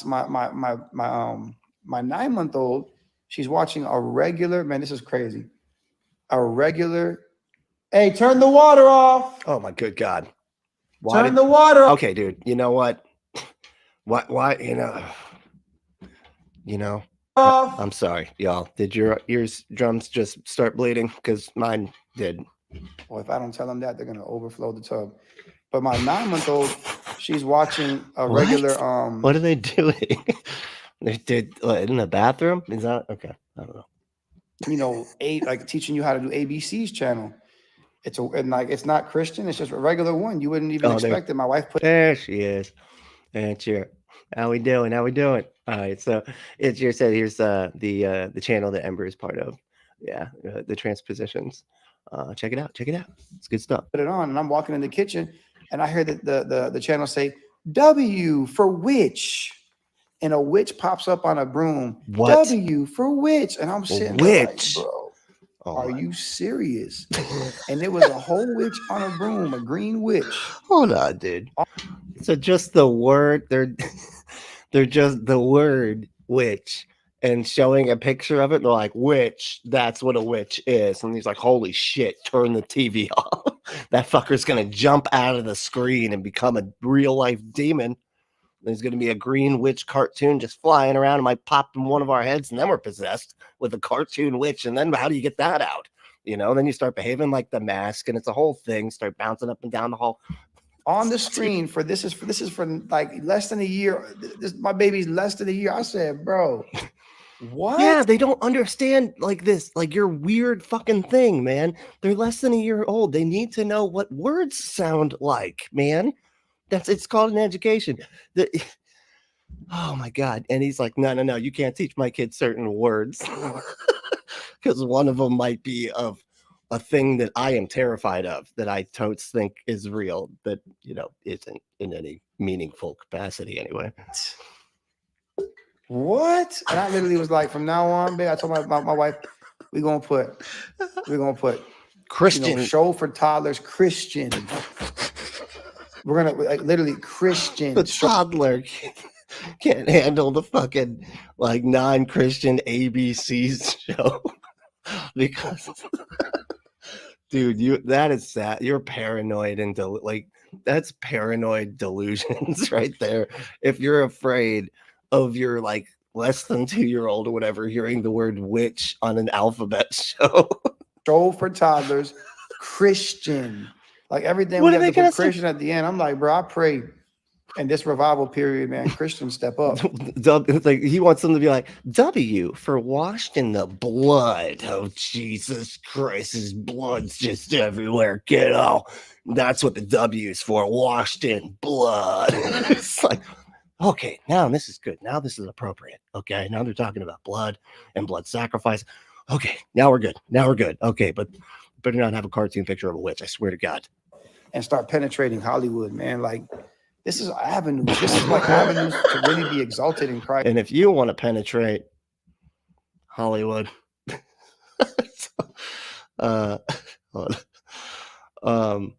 9-month-old. She's watching a regular, man, this is crazy. Hey, turn the water off. Oh my good God. Turn the water off. Okay, dude. You know what? Why, I'm sorry, y'all. Did your drums just start bleeding? Because mine did. Well, if I don't tell them that, they're going to overflow the tub. But my 9-month-old, she's watching a What? regular What are they doing? They did in the bathroom? Is that okay? I don't know. you know, like teaching you how to do ABC's channel. And like it's not Christian, it's just a regular one. You wouldn't even expect it. My wife put There she is. And here. How we doing? How we doing? All right, so it's your said here's the channel that Ember is part of. Yeah, the transpositions. Check it out. Check it out. It's good stuff. it on, and I'm walking in the kitchen, and I hear the channel say W for witch, and a witch pops up on a broom. What? W for witch, and I'm sitting there like, Witch? bro, Oh, are you serious? And it was a whole witch on a broom, a green witch. hold on, dude. So just the word, they're just the word witch and showing a picture of it. They're like, witch, that's what a witch is. And he's like, holy shit, turn the TV off. That fucker's gonna jump out of the screen and become a real life demon. There's gonna be a green witch cartoon just flying around and might pop in one of our heads, and then we're possessed with a cartoon witch. And then how do you get that out? You know, then you start behaving like the mask, and it's a whole thing. Start bouncing up and down the hall. On the screen for this is for like less than a year. My baby's less than a year. I said, bro, what? Yeah, they don't understand like this, like your weird fucking thing, man. They're less than a year old. They need to know what words sound like, man. It's called an education. Oh my God. And he's like, no, you can't teach my kids certain words because one of them might be of a thing that I am terrified of, that I totes think is real, that, you know, isn't in any meaningful capacity anyway. What? And I literally was like, from now on, babe, I told my wife, we're gonna put Christian, show for toddlers, Christian. We're gonna like literally Christian. The toddler can't handle the fucking like non-Christian ABCs show because dude, that is sad. You're paranoid and like that's paranoid delusions right there. If you're afraid of your like less than 2-year-old or whatever hearing the word witch on an alphabet show. Show for toddlers, Christian. Like everything What we are have they to gonna put Christian at the end. I'm like, bro, I pray in this revival period, man, Christians step up. Like he wants them to be like W for washed in the blood. Oh Jesus Christ, his blood's just everywhere, kiddo. That's what the W is for, washed in blood. It's like, okay, now this is good. Now this is appropriate. Okay, now they're talking about blood and blood sacrifice. Okay, now we're good. Okay, but better not have a cartoon picture of a witch. I swear to God. And start penetrating Hollywood, man. Like this is avenues. This is like avenues to really be exalted in Christ. And if you want to penetrate Hollywood, I mean,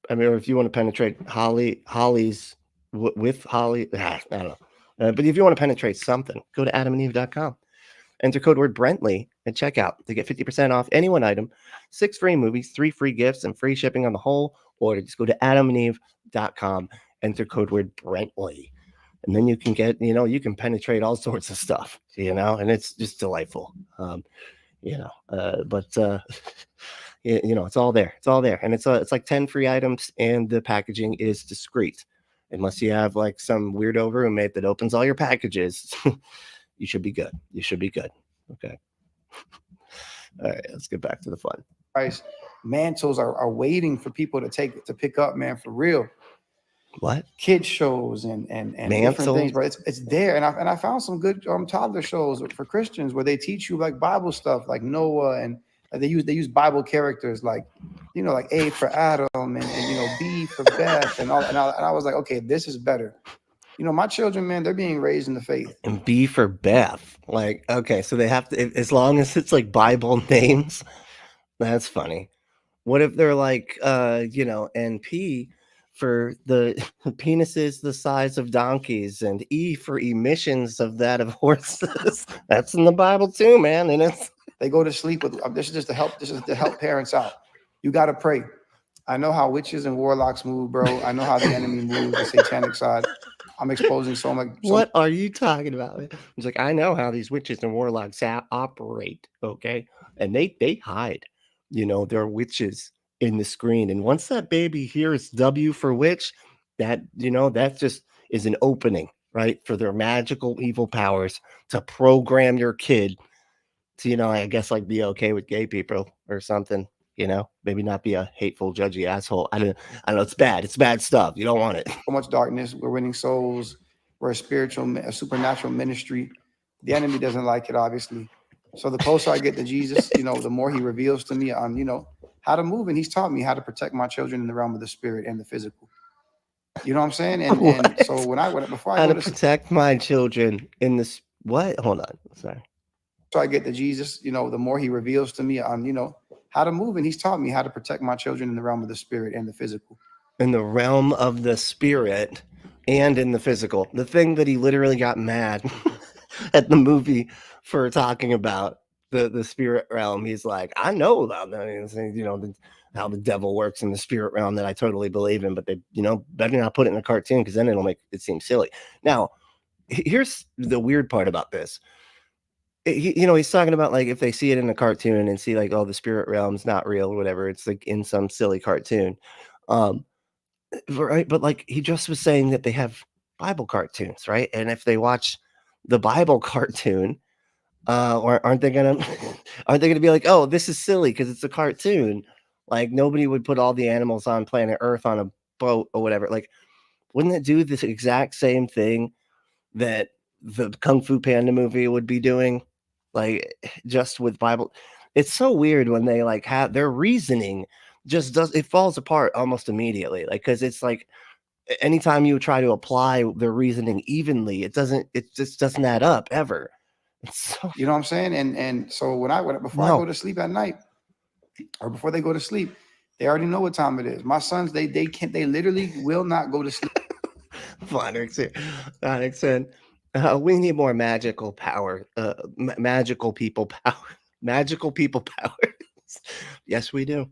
if you want to penetrate Holly's with Holly, I don't know. But if you want to penetrate something, go to adamandeve.com. Enter code word Brentley at checkout to get 50% off any one item, 6 free movies, 3 free gifts, and free shipping on the whole order. Just go to adamandeve.com, enter code word Brentley, and then you can get, you can penetrate all sorts of stuff, and it's just delightful. But it's all there. It's all there. And it's like 10 free items, and the packaging is discreet. Unless you have like some weirdo roommate that opens all your packages, you should be good. Okay. All right, let's get back to the fun. Christ, mantles are waiting for people to pick up, man, for real. What? Kids shows and different things, but it's there. And I found some good toddler shows for Christians where they teach you like Bible stuff, like Noah, and they use Bible characters like like A for Adam and B for Beth and all. And I was like, okay, this is better. My children, man, they're being raised in the faith. And B for Beth. Like, okay, so they have to, as long as it's like Bible names, that's funny. What if they're like, and P for the penises the size of donkeys, and E for emissions of that of horses? That's in the Bible too, man. And they go to sleep with, this is to help parents out. You got to pray. I know how witches and warlocks move, bro. I know how the enemy moves, the satanic side. I'm exposing so much. What are you talking about? It's like, I know how these witches and warlocks operate, okay? And they hide, they're witches in the screen. And once that baby hears W for witch, that, that just is an opening, right, for their magical evil powers to program your kid to, I guess, like, be okay with gay people or something, maybe not be a hateful, judgy asshole. I don't know. It's bad. It's bad stuff. You don't want it. So much darkness. We're winning souls. We're a supernatural ministry. The enemy doesn't like it, obviously. So the closer I get to Jesus, the more he reveals to me on, how to move. And he's taught me how to protect my children in the realm of the spirit and the physical. You know what I'm saying? And so before I how go to to protect my children in this, what? Hold on. Sorry. So I get to Jesus, the more he reveals to me on, how to move. And he's taught me how to protect my children in the realm of the spirit and the physical. In the realm of the spirit and in the physical. The thing that he literally got mad at the movie for talking about the spirit realm. He's like, I know about that, how the devil works in the spirit realm, that I totally believe in, but they, better not put it in a cartoon because then it'll make it seem silly. Now, here's the weird part about this. He's talking about, like, if they see it in a cartoon and see, like, oh, the spirit realm's not real or whatever, it's like in some silly cartoon. Right, but, like, he just was saying that they have Bible cartoons, right? And if they watch the Bible cartoon, or aren't they gonna be like, oh, this is silly because it's a cartoon? Like, nobody would put all the animals on planet Earth on a boat or whatever. Like, wouldn't it do this exact same thing that the Kung Fu Panda movie would be doing? Like, just with Bible. It's so weird when they, like, have their reasoning just it falls apart almost immediately. Like, because it's like anytime you try to apply their reasoning evenly, it just doesn't add up ever. So, you know what I'm saying? And so before I go to sleep at night, or before they go to sleep, they already know what time it is. My sons, they literally will not go to sleep. Onyx said, we need more magical power, magical people power, magical people powers. Yes, we do.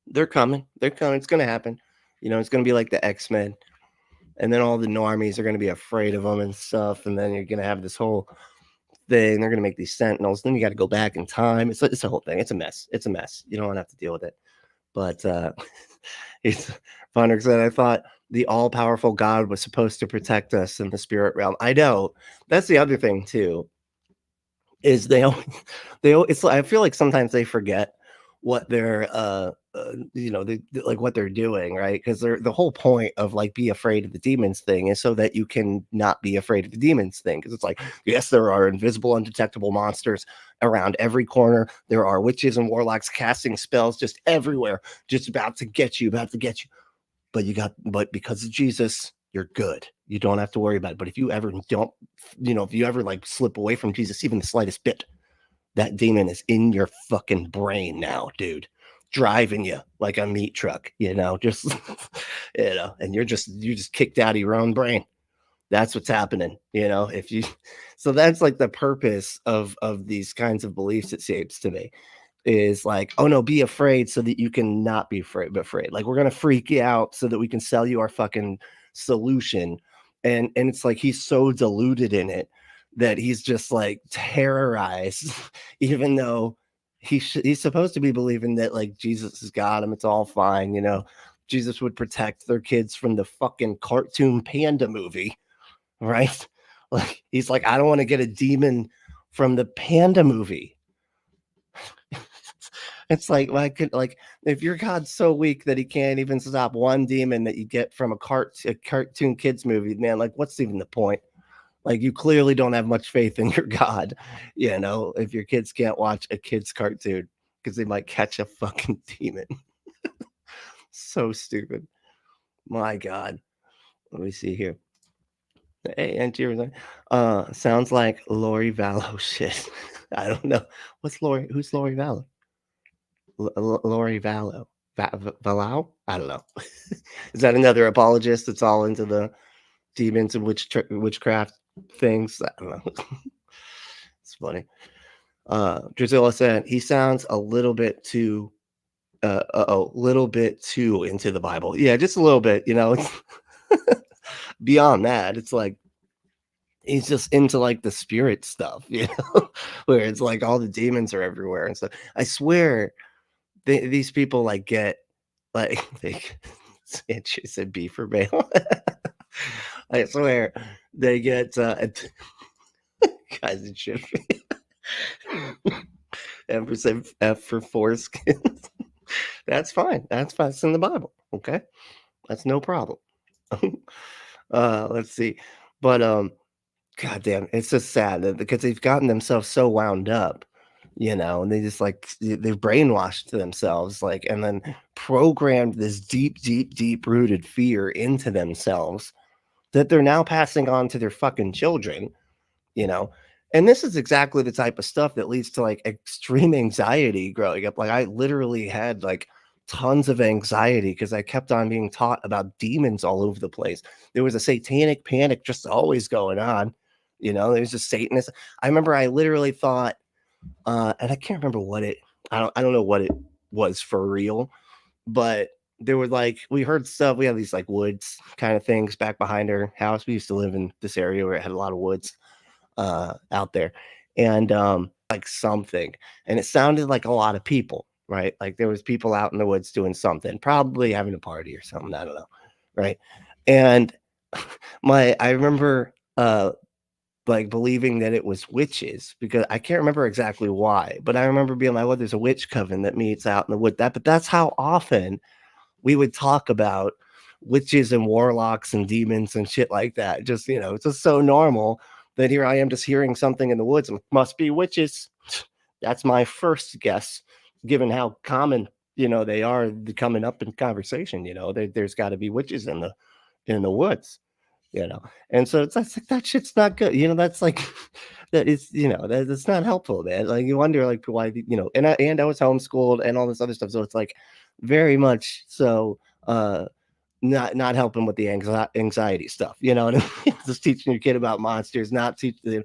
They're coming. It's going to happen. It's going to be like the X-Men. And then all the normies are going to be afraid of them and stuff. And then you're going to have this whole thing. They're going to make these sentinels. Then you got to go back in time. It's a whole thing. It's a mess. You don't want to have to deal with it. But Vonderk said, I thought the all-powerful God was supposed to protect us in the spirit realm. I know. That's the other thing, too, is it's like, I feel like sometimes they forget what they're like what they're doing, right? Because the whole point of, like, be afraid of the demons thing is so that you can not be afraid of the demons thing. Because it's like, yes, there are invisible, undetectable monsters around every corner. There are witches and warlocks casting spells just everywhere, just about to get you. But because of Jesus, you're good. You don't have to worry about it. But if you ever like slip away from Jesus even the slightest bit, that demon is in your fucking brain now, dude, driving you like a meat truck, just, and you just kicked out of your own brain. That's what's happening, so that's like the purpose of these kinds of beliefs, it seems to me, is like, oh no, be afraid so that you can not be afraid. Like, we're going to freak you out so that we can sell you our fucking solution. And it's like, he's so deluded in it that he's just, like, terrorized, even though he's supposed to be believing that, like, Jesus has got him. It's all fine. Jesus would protect their kids from the fucking cartoon Panda movie, right? Like, he's like, I don't want to get a demon from the Panda movie. It's like, if your God's so weak that he can't even stop one demon that you get from a cartoon kids movie, man, like, what's even the point? Like, you clearly don't have much faith in your God, if your kids can't watch a kid's cartoon because they might catch a fucking demon. So stupid. My God. Let me see here. Hey, and sounds like Lori Vallow shit. I don't know. Who's Lori Vallow? Lori Vallow. Vallow? I don't know. Is that another apologist that's all into the demons and witchcraft things? I don't know. It's funny. Drusilla said he sounds a little bit too little bit too into the Bible. Yeah, just a little bit, beyond that, it's like he's just into, like, the spirit stuff, where it's like all the demons are everywhere and stuff. I swear these people, like, get, like, Sanchez and B for bail. I swear they get guys it should be. F for foreskin. That's fine. That's fine. It's in the Bible. Okay. That's no problem. Let's see. But goddamn, it's just sad because they've gotten themselves so wound up, and they just like they've brainwashed themselves, like, and then programmed this deep rooted fear into themselves that they're now passing on to their fucking children, and this is exactly the type of stuff that leads to like extreme anxiety growing up. Like I literally had like tons of anxiety because I kept on being taught about demons all over the place. There was a satanic panic just always going on. There's just Satanists. I remember I literally thought, and I can't remember I don't know what it was for real, but there were like, we heard stuff. We had these like woods kind of things back behind our house. We used to live in this area where it had a lot of woods out there, and like something, and it sounded like a lot of people, right? Like there was people out in the woods doing something, probably having a party or something, I don't know, right? And I remember like believing that it was witches, because I can't remember exactly why, but I remember being like, well, there's a witch coven that meets out in the wood. But that's how often we would talk about witches and warlocks and demons and shit like that. Just, it's just so normal that here I am just hearing something in the woods. Must be witches. That's my first guess, given how common, they are coming up in conversation. There's got to be witches in the woods, and so it's like that shit's not good. That's like that is, that's not helpful, man. Like you wonder like why, and I was homeschooled and all this other stuff. So it's like very much so not helping with the anxiety stuff, and just teaching your kid about monsters, not teaching them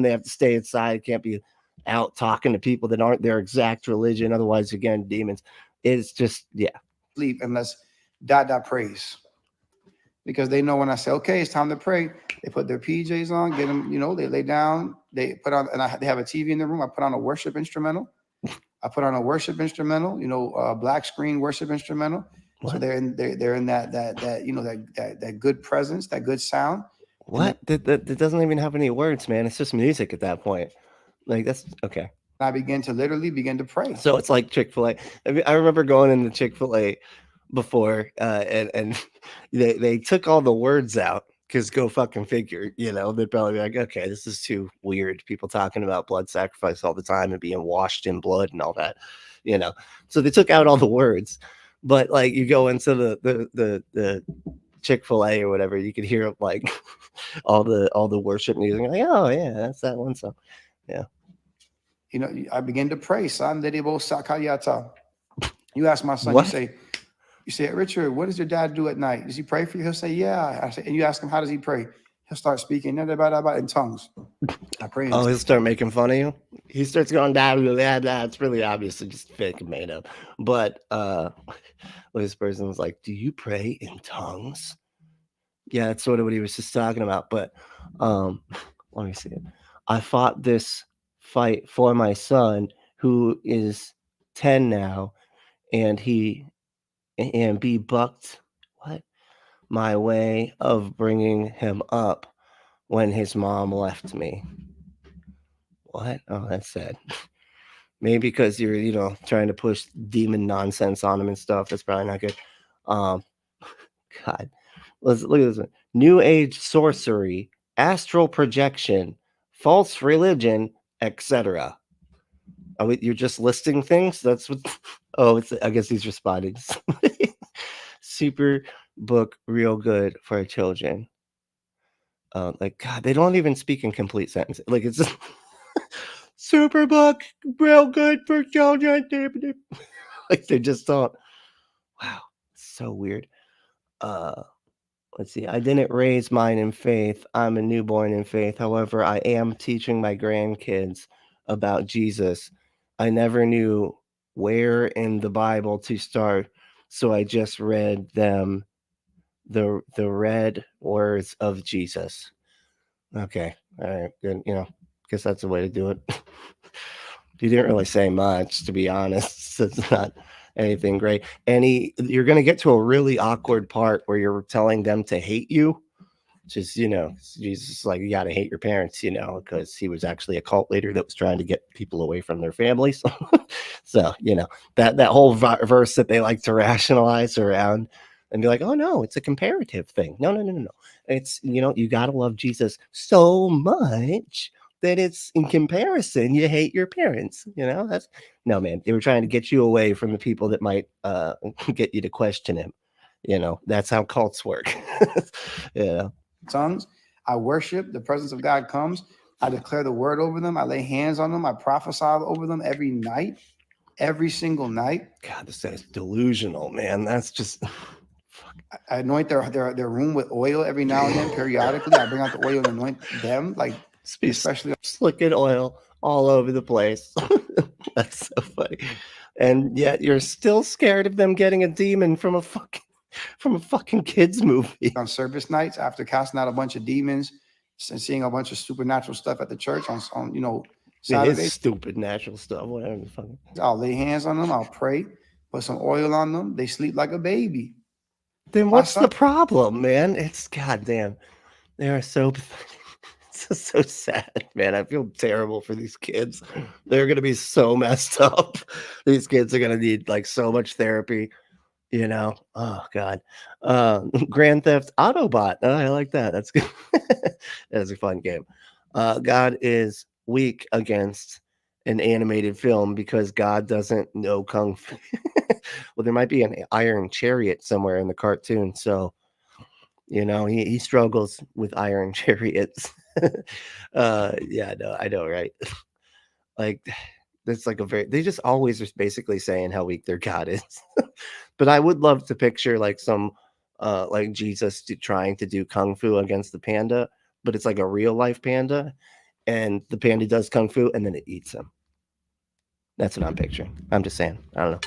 they have to stay inside, can't be out talking to people that aren't their exact religion, otherwise again demons. It's just sleep unless dot praise, because they know when I say okay, it's time to pray, they put their PJs on, get them, they lay down, they put on, and they have a TV in the room. I put on a worship instrumental. Black screen worship instrumental. What? So they're in that good presence, that good sound. What? That doesn't even have any words, man. It's just music at that point. Like that's okay. I begin to pray. So it's like Chick-fil-A. I remember going into Chick-fil-A before, and they took all the words out, because go fucking figure, they'd probably be like, okay, this is too weird. People talking about blood sacrifice all the time and being washed in blood and all that, So they took out all the words, but like you go into the Chick-fil-A or whatever, you could hear like all the worship music. You're like, oh yeah, that's that one song. Yeah. I begin to pray. You ask my son, what? You say, Richard, what does your dad do at night? Does he pray for you? He'll say, yeah. I say, and you ask him, how does he pray? He'll start speaking in tongues. I pray. Oh, he'll start making fun of you. He starts going down. It's really obviously just fake and made up. But this person was like, do you pray in tongues? Yeah, that's sort of what he was just talking about. But let me see it. I fought this fight for my son, who is 10 now, and be bucked my way of bringing him up when his mom left me. What? Oh, that's sad. Maybe because you're trying to push demon nonsense on him and stuff. That's probably not good. God, let's look at this one. New age sorcery, astral projection, false religion, etc. You're just listing things? That's what. Oh, I guess he's responding. Super book, real good for children. Like God, they don't even speak in complete sentences. Like it's super book, real good for children. Like they just don't. Wow, so weird. Let's see. I didn't raise mine in faith. I'm a newborn in faith. However, I am teaching my grandkids about Jesus. I never knew where in the Bible to start, so I just read them the red words of Jesus. Okay, all right, good. Guess that's the way to do it. You didn't really say much, to be honest. So it's anything great. And you're going to get to a really awkward part where you're telling them to hate you. Just, Jesus is like, you got to hate your parents, because he was actually a cult leader that was trying to get people away from their families. So, that whole verse that they like to rationalize around and be like, oh, no, it's a comparative thing. No. It's, you got to love Jesus so much that it's in comparison, you hate your parents. That's no, man. They were trying to get you away from the people that might get you to question him. That's how cults work. Yeah. Tongues. I worship. The presence of God comes. I declare the word over them. I lay hands on them. I prophesy over them every night, every single night. God, this guy's delusional, man. That's just. I anoint their room with oil every now and then, periodically. I bring out the oil and anoint them, like especially slicking oil all over the place. That's so funny. And yet you're still scared of them getting a demon from a fucking kids movie. On service nights, after casting out a bunch of demons and seeing a bunch of supernatural stuff at the church on Saturdays. It is stupid natural stuff, whatever the fuck. I'll lay hands on them. I'll pray, put some oil on them. They sleep like a baby. Then what's the problem, man? It's goddamn. They are so pathetic. It's just so sad, man. I feel terrible for these kids. They're gonna be so messed up. These kids are gonna need like so much therapy. Oh God. Grand Theft Autobot. Oh, I like that. That's good. That's a fun game. God is weak against an animated film because God doesn't know Kung Fu. Well, there might be an iron chariot somewhere in the cartoon. So, he struggles with iron chariots. Yeah, no, I know, right? Like, that's like they just always are basically saying how weak their God is. But I would love to picture like some like Jesus trying to do kung fu against the panda, but it's like a real life panda, and the panda does kung fu and then it eats him. That's what I'm picturing. I'm just saying. I don't know.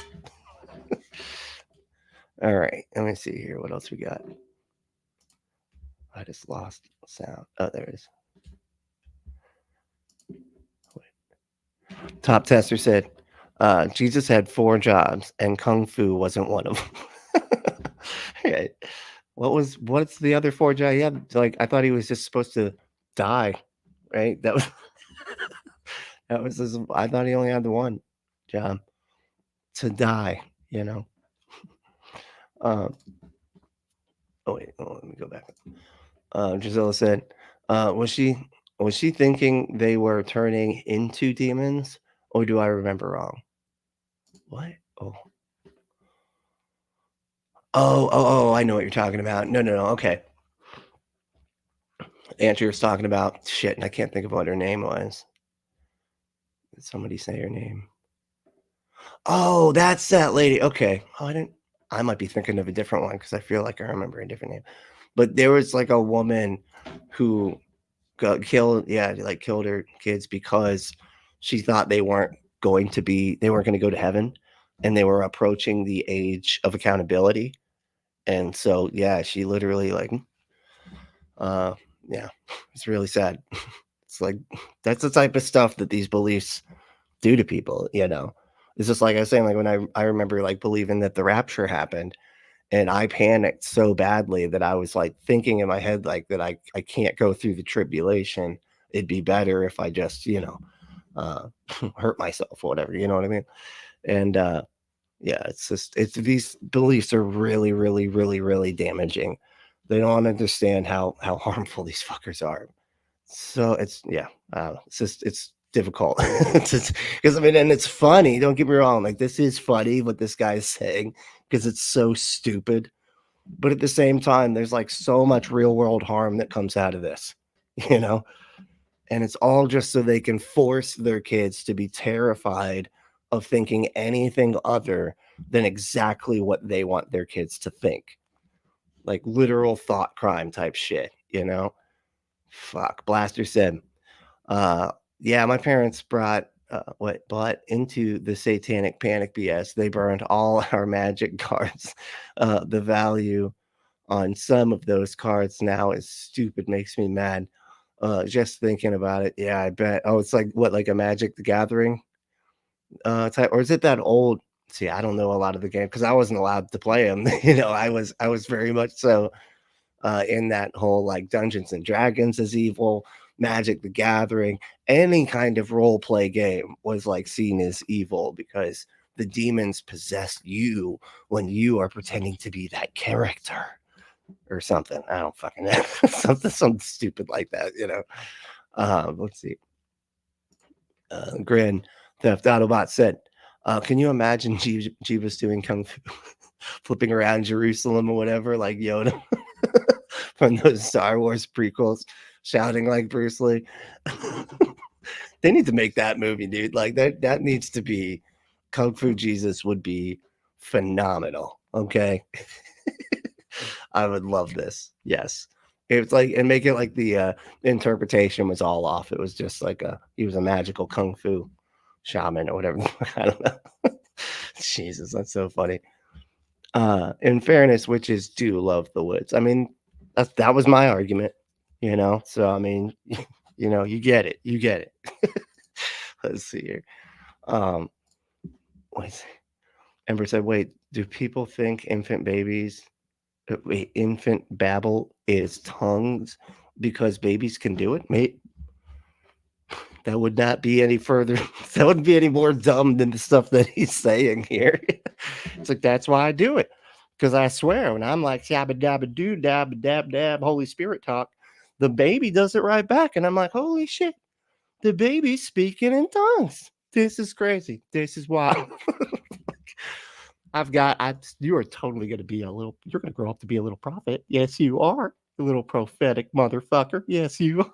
All right, let me see here. What else we got? I just lost sound. Oh, there it is. Wait. Top Tester said, Jesus had 4 jobs and Kung Fu wasn't one of them. Right. What's the other 4 jobs he had? Like, I thought he was just supposed to die, right? That was I thought he only had the 1 job to die, Oh wait, let me go back. Gisela said, was she thinking they were turning into demons, or do I remember wrong? What? Oh, I know what you're talking about. No. Okay. Andrew was talking about shit, and I can't think of what her name was. Did somebody say her name? Oh, that's that lady. Okay. Oh, I might be thinking of a different one because I feel like I remember a different name. But there was like a woman who got killed. Yeah, like killed her kids because she thought they weren't going to go to heaven, and they were approaching the age of accountability. And so, yeah, she literally like, yeah, it's really sad. It's like, that's the type of stuff that these beliefs do to people, It's just like I was saying, like when I remember like believing that the rapture happened, and I panicked so badly that I was like thinking in my head, like that I can't go through the tribulation. It'd be better if I just, hurt myself or whatever, you know what I mean? And, yeah, these beliefs are really, really, really, really damaging. They don't understand how harmful these fuckers are. So it's difficult because and it's funny. Don't get me wrong. Like, this is funny what this guy's saying because it's so stupid. But at the same time, there's like so much real world harm that comes out of this, and it's all just so they can force their kids to be terrified of thinking anything other than exactly what they want their kids to think. Like literal thought crime type shit, Fuck. Blaster said, yeah, my parents brought into the satanic panic BS. They burned all our magic cards. The value on some of those cards now is stupid, makes me mad. Just thinking about it. Yeah, I bet. Oh, it's like what, like a Magic the Gathering type, or is it that old see, I don't know a lot of the game because I wasn't allowed to play them. You know, I was very much so in that whole like Dungeons and Dragons is evil, Magic the Gathering, any kind of role play game was like seen as evil because the demons possess you when you are pretending to be that character or something. I don't fucking know. something stupid like that, you know. Let's see. Grin Theft Autobot said, can you imagine Jeebus doing Kung Fu, flipping around Jerusalem or whatever, like Yoda from those Star Wars prequels, shouting like Bruce Lee? They need to make that movie, dude. Like that needs to be Kung Fu Jesus would be phenomenal. Okay. I would love this. Yes. It's like, and make it like the interpretation was all off. It was just like he was a magical Kung Fu shaman or whatever. I don't know. Jesus, that's so funny. In fairness, witches do love the woods. I mean, that was my argument, you know. So I mean, you know, you get it. You get it. Let's see here. Ember said, wait, do people think infant babble is tongues because babies can do it? Mate, that would not be any further. That wouldn't be any more dumb than the stuff that he's saying here. It's like, that's why I do it. Because I swear, when I'm like, shabba dabba doo, dab, dab, dab, Holy Spirit talk, the baby does it right back. And I'm like, holy shit, the baby's speaking in tongues. This is crazy. This is wild. You are totally going to be you're going to grow up to be a little prophet. Yes, you are. You little prophetic motherfucker. Yes, you are.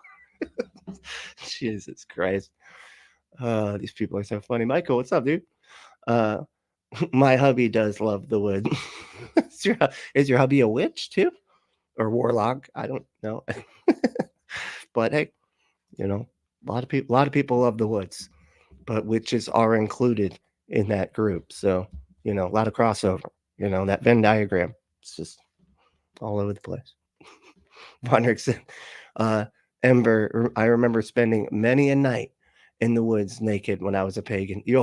Jesus Christ. These people are so funny. Michael, what's up, dude? My hubby does love the wood. Is your hubby a witch too? Or warlock? I don't know. But hey, you know, a lot of people love the woods, but witches are included in that group. So, you know, a lot of crossover. You know, that Venn diagram. It's just all over the place. Vonrick said, Ember, I remember spending many a night in the woods naked when I was a pagan. You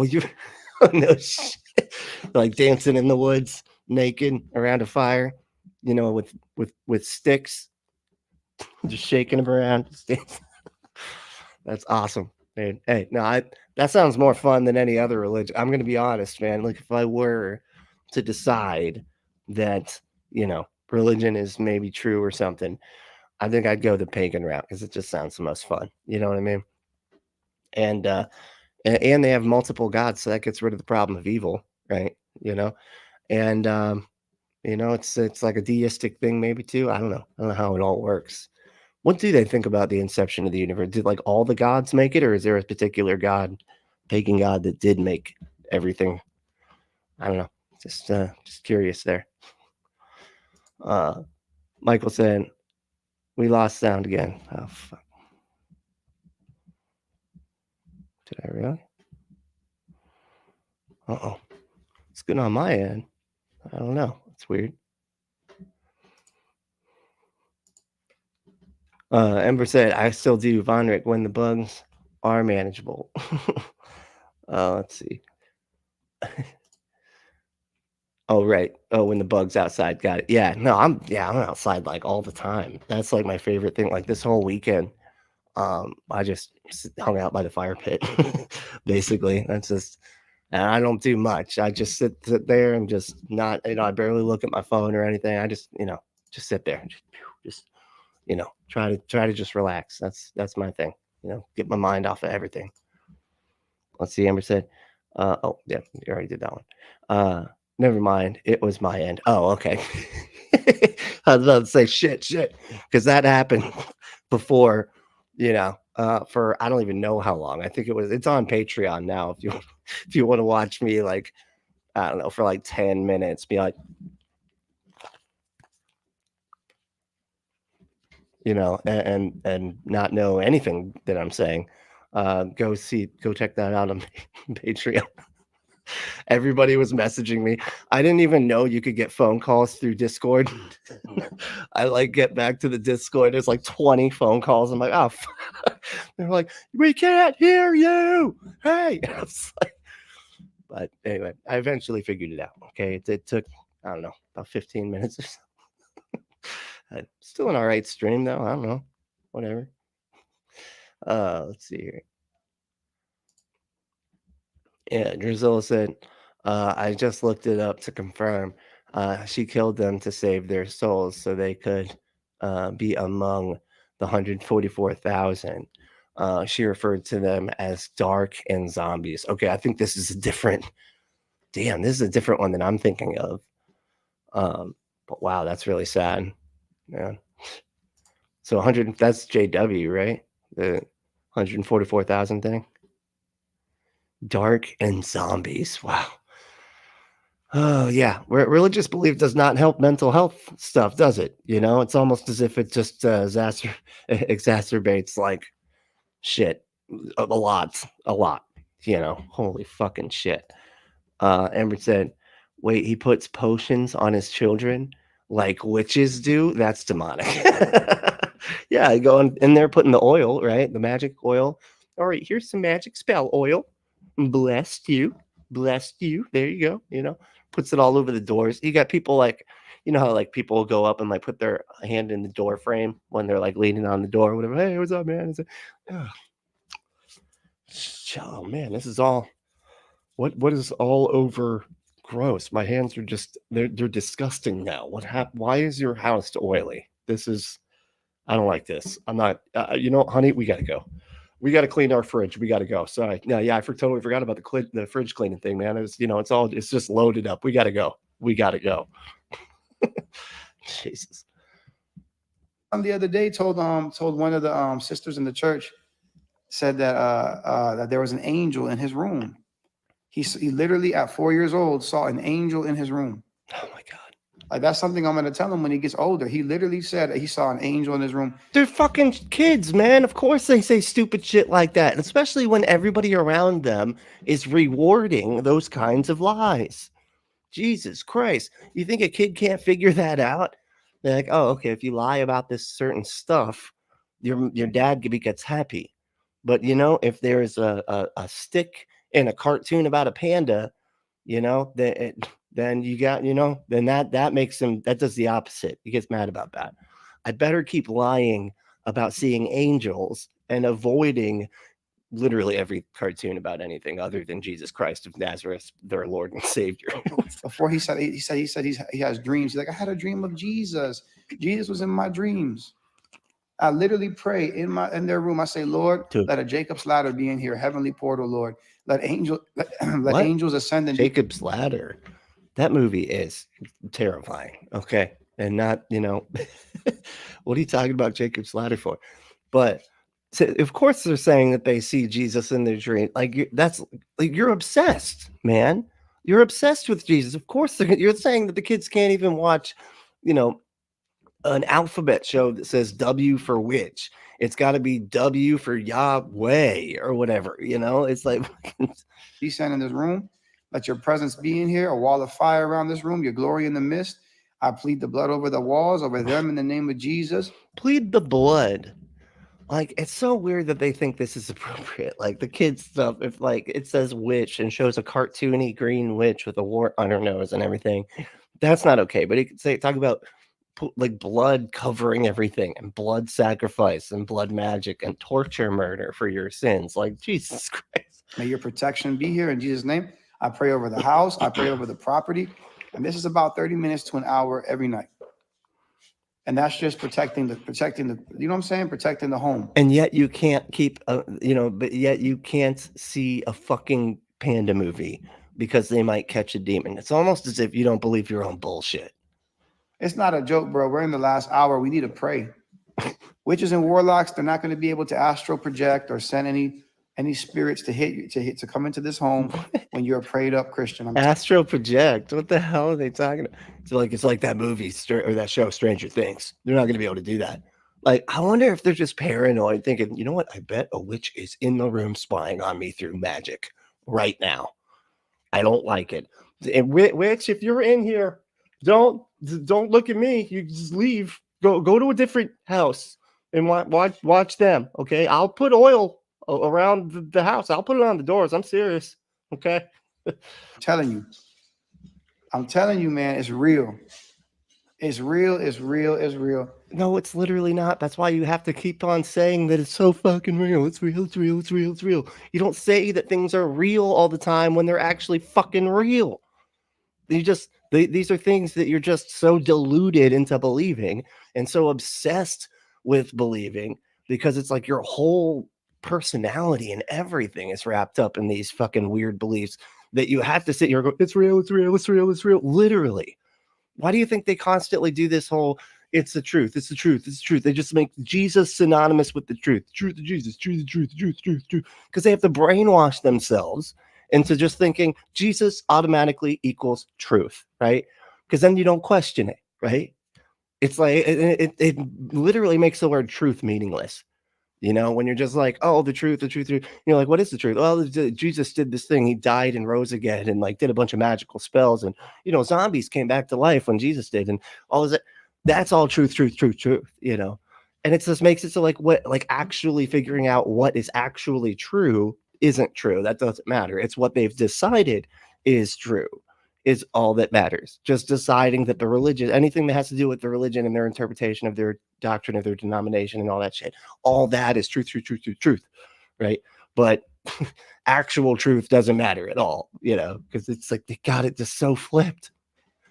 no shit. Like dancing in the woods naked around a fire, you know, with sticks, just shaking them around. That's awesome, man. Hey, no, that sounds more fun than any other religion. I'm gonna be honest, man. Like if I were to decide that, you know, religion is maybe true or something, I think I'd go the pagan route because it just sounds the most fun. You know what I mean? And they have multiple gods, so that gets rid of the problem of evil, right? You know, and you know, it's like a deistic thing, maybe too. I don't know how it all works. What do they think about the inception of the universe? Did like all the gods make it, or is there a particular god, pagan god, that did make everything? I don't know. Just curious there. Michael said, we lost sound again. Oh, fuck. Did I really? Uh-oh. It's good on my end. I don't know. It's weird. Ember said, I still do, Vonrick, when the bugs are manageable. Let's see. Oh, right. Oh, when the bug's outside. Got it. Yeah, no, I'm outside like all the time. That's like my favorite thing. Like this whole weekend, I just hung out by the fire pit. Basically, that's just, and I don't do much. I just sit there and just not, you know, I barely look at my phone or anything. I just, you know, just sit there and just you know, try to just relax. That's my thing. You know, get my mind off of everything. Let's see. Amber said, oh yeah, you already did that one. Never mind. It was my end. Oh, okay. I was about to say shit, because that happened before, you know, for I don't even know how long. I think it's on Patreon now. If you want to watch me, like, I don't know, for like 10 minutes, be like, you know, and not know anything that I'm saying, go check that out on Patreon. Everybody was messaging me. I didn't even know you could get phone calls through Discord. I like get back to the Discord. There's like 20 phone calls. I'm like, oh, they're like, we can't hear you. Hey, I was like, But anyway, I eventually figured it out. Okay, it took, I don't know, about 15 minutes or so. Still an all right stream though. I don't know, whatever. Let's see here. Yeah, Drizella said, I just looked it up to confirm. She killed them to save their souls so they could be among the 144,000. She referred to them as dark and zombies. Okay, I think this is a different, damn, this is a different one than I'm thinking of. But wow, that's really sad. Yeah. So 100, that's JW, right? The 144,000 thing. Dark and zombies. Wow. Oh yeah, religious belief does not help mental health stuff, does it? You know, it's almost as if it just exacerbates like shit a lot. You know, holy fucking shit. Amber said, "Wait, he puts potions on his children like witches do? That's demonic." Yeah, I go in there putting the oil, right? The magic oil. All right, here's some magic spell oil. Blessed you. There you go. You know, puts it all over the doors. You got people like, you know how like people will go up and like put their hand in the door frame when they're like leaning on the door or whatever. Hey, what's up, man? Oh man, this is all what is all over gross. My hands are just they're disgusting now. What happened? Why is your house oily? This is I don't like this. I'm not you know, honey, we gotta go. We got to clean our fridge. We got to go. Sorry. No, yeah, I totally forgot about the fridge cleaning thing, man. It's, you know, it's just loaded up. We got to go. Jesus. The other day told one of the sisters in the church, said that that there was an angel in his room. He literally at 4 years old saw an angel in his room. Oh my God. Like that's something I'm going to tell him when he gets older. He literally said he saw an angel in his room. They're fucking kids, man. Of course they say stupid shit like that, and especially when everybody around them is rewarding those kinds of lies. Jesus Christ. You think a kid can't figure that out? They're like, oh, okay, if you lie about this certain stuff, your dad gets happy. But, you know, if there's a stick in a cartoon about a panda, you know, then you got, you know, then that makes him, that does the opposite. He gets mad about that. I better keep lying about seeing angels and avoiding literally every cartoon about anything other than Jesus Christ of Nazareth, their Lord and Savior. Before he said he has dreams. He's like, I had a dream of Jesus. Jesus was in my dreams. I literally pray in their room. I say, Lord, let a Jacob's ladder be in here, heavenly portal, Lord. Let angels ascend. Jacob's ladder. That movie is terrifying. Okay. And not, you know, what are you talking about Jacob's ladder for? But so, of course they're saying that they see Jesus in their dream. Like that's like you're obsessed, man. You're obsessed with Jesus. Of course you're saying that the kids can't even watch, you know, an alphabet show that says W for witch. It's got to be W for Yahweh or whatever, you know. It's like descend in this room. Let your presence be in here, a wall of fire around this room, your glory in the midst. I plead the blood over the walls, over them in the name of Jesus. Plead the blood. Like, it's so weird that they think this is appropriate. Like the kids stuff, if like it says witch and shows a cartoony green witch with a wart on her nose and everything, that's not okay. But it could say talk about like blood covering everything and blood sacrifice and blood magic and torture murder for your sins. Like Jesus Christ. May your protection be here in Jesus' name. I pray over the house. I pray over the property. And this is about 30 minutes to an hour every night. And that's just protecting the, you know what I'm saying? Protecting the home. And yet you can't keep, you know, but yet you can't see a fucking panda movie because they might catch a demon. It's almost as if you don't believe your own bullshit. It's not a joke, bro. We're in the last hour. We need to pray. Witches and warlocks, they're not going to be able to astral project or send any spirits to hit you, to come into this home when you're a prayed up Christian. Astral project. What the hell are they talking about? It's like that movie or that show, Stranger Things. They're not going to be able to do that. Like, I wonder if they're just paranoid, thinking, you know what? I bet a witch is in the room spying on me through magic right now. I don't like it. And witch, if you're in here, don't look at me. You just leave. Go to a different house and watch them. Okay, I'll put oil around the house. I'll put it on the doors. I'm serious. Okay. telling you. I'm telling you, man, it's real. It's real. It's real. It's real. No, it's literally not. That's why you have to keep on saying that it's so fucking real. It's real. It's real. It's real. It's real. You don't say that things are real all the time when they're actually fucking real. These are things that you're just so deluded into believing and so obsessed with believing because it's like your whole personality and everything is wrapped up in these fucking weird beliefs that you have to sit here and go, it's real, it's real, it's real, it's real. Literally. Why do you think they constantly do this whole, it's the truth, it's the truth, it's the truth? They just make Jesus synonymous with the truth. Truth of Jesus, truth, truth, truth, truth, truth. Because they have to brainwash themselves into just thinking Jesus automatically equals truth, right? Because then you don't question it, right? It's like, it literally makes the word truth meaningless. You know, when you're just like, oh, the truth, you're like, what is the truth? Well, Jesus did this thing. He died and rose again and like did a bunch of magical spells. And, you know, zombies came back to life when Jesus did. And all of that. That's all truth, you know. And it just makes it so like what, like actually figuring out what is actually true isn't true. That doesn't matter. It's what they've decided is true is all that matters. Just deciding that the religion, anything that has to do with the religion and their interpretation of their doctrine of their denomination and all that shit, all that is truth, right? But actual truth doesn't matter at all, you know, because it's like they got it just so flipped.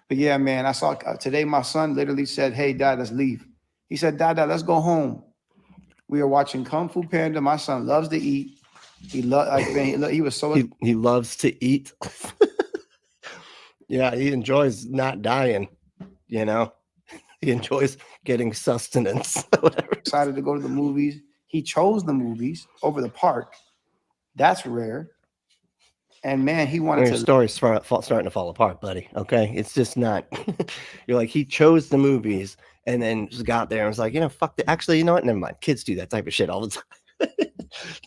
But yeah, man, I saw today my son literally said, hey, Dad, let's leave. He said, Dad, let's go home. We are watching Kung Fu Panda. My son loves to eat. He he was so... He loves to eat. Yeah, he enjoys not dying, you know. He enjoys getting sustenance. Whatever. Excited to go to the movies. He chose the movies over the park. That's rare. And man, he wanted to... Your story's starting to fall apart, buddy. Okay, it's just not. You're like, he chose the movies and then just got there and was like, you know, fuck that. Actually, you know what? Never mind. Kids do that type of shit all the time.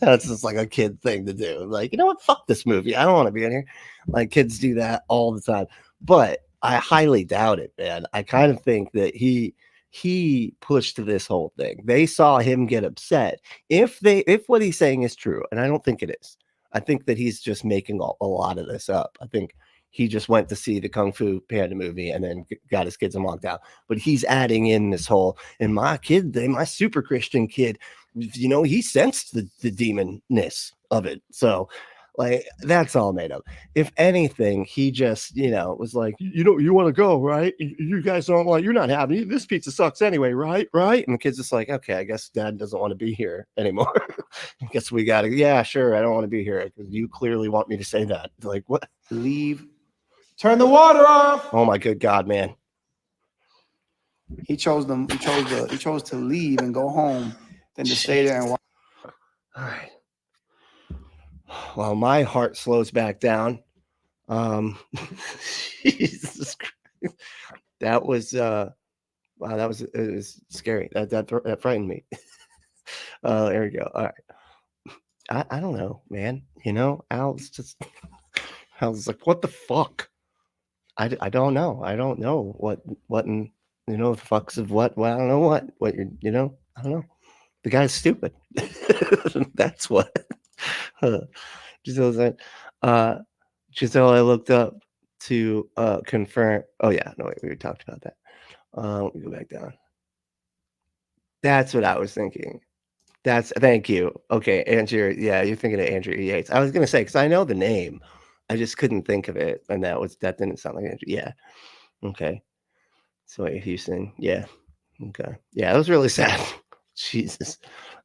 That's just like a kid thing to do. Like, you know what? Fuck this movie. I don't want to be in here. Like, kids do that all the time. But I highly doubt it, man. I kind of think that he pushed this whole thing. They saw him get upset. If what he's saying is true, and I don't think it is. I think that he's just making a lot of this up. I think he just went to see the Kung Fu Panda movie and then got his kids and walked out. But he's adding in this whole, and my super Christian kid, you know, he sensed the demonness of it. So, like, that's all made up. If anything, he just, you know, was like, you know, you want to go, right? You guys don't like, you're not happy. This pizza sucks anyway, right? And the kid's just like, okay, I guess Dad doesn't want to be here anymore. I guess we got to, yeah, sure. I don't want to be here because you clearly want me to say that. Like, what? Leave. Turn the water off. Oh my good God, man. He chose to leave and go home than to stay there and watch. All right. Well, my heart slows back down. Jesus Christ. That was wow, it was scary. That frightened me. There we go. All right. I don't know, man. You know, I was like, what the fuck? I don't know. I don't know what and you know the fucks of what. Well, I don't know what you're, you know, I don't know. The guy's stupid. That's what. Giselle said, Giselle, I looked up to confirm. Oh yeah, no wait, we talked about that. Let me go back down. That's what I was thinking. Thank you. Okay, Andrew. Yeah, you're thinking of Andrew Yates. I was gonna say because I know the name, I just couldn't think of it, and that didn't sound like Andrew. Yeah. Okay. So Houston. Yeah. Okay. Yeah, it was really sad. Jesus.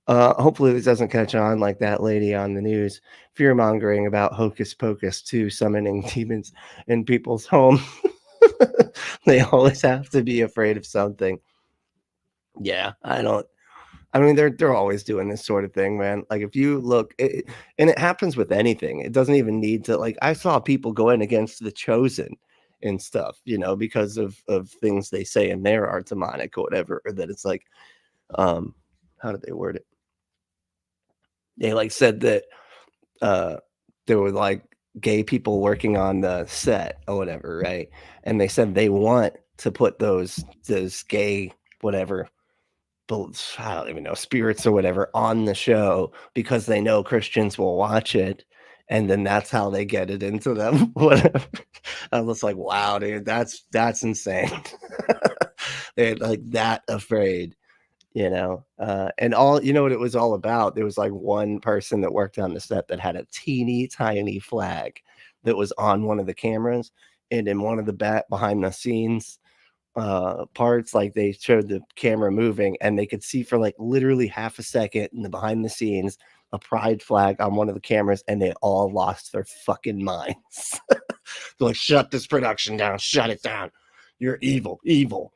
Hopefully this doesn't catch on like that lady on the news fear mongering about Hocus Pocus 2 summoning demons in people's home. They always have to be afraid of something. Yeah, I mean, they're always doing this sort of thing, man. Like if you look, and it happens with anything. It doesn't even need to. Like I saw people go in against the Chosen and stuff, you know, because of things they say in there are demonic or whatever. Or that it's like, how did they word it? They like said that there were like gay people working on the set or whatever, right? And they said they want to put those gay whatever. I don't even know, spirits or whatever on the show because they know Christians will watch it and then that's how they get it into them. Whatever. I was like, wow, dude, that's insane. They're like that afraid, you know. And all, you know what it was all about? There was like one person that worked on the set that had a teeny tiny flag that was on one of the cameras, and in one of the behind the scenes parts, like they showed the camera moving and they could see for like literally half a second in the behind the scenes a pride flag on one of the cameras, and they all lost their fucking minds. They're like, shut this production down, shut it down, you're evil, evil.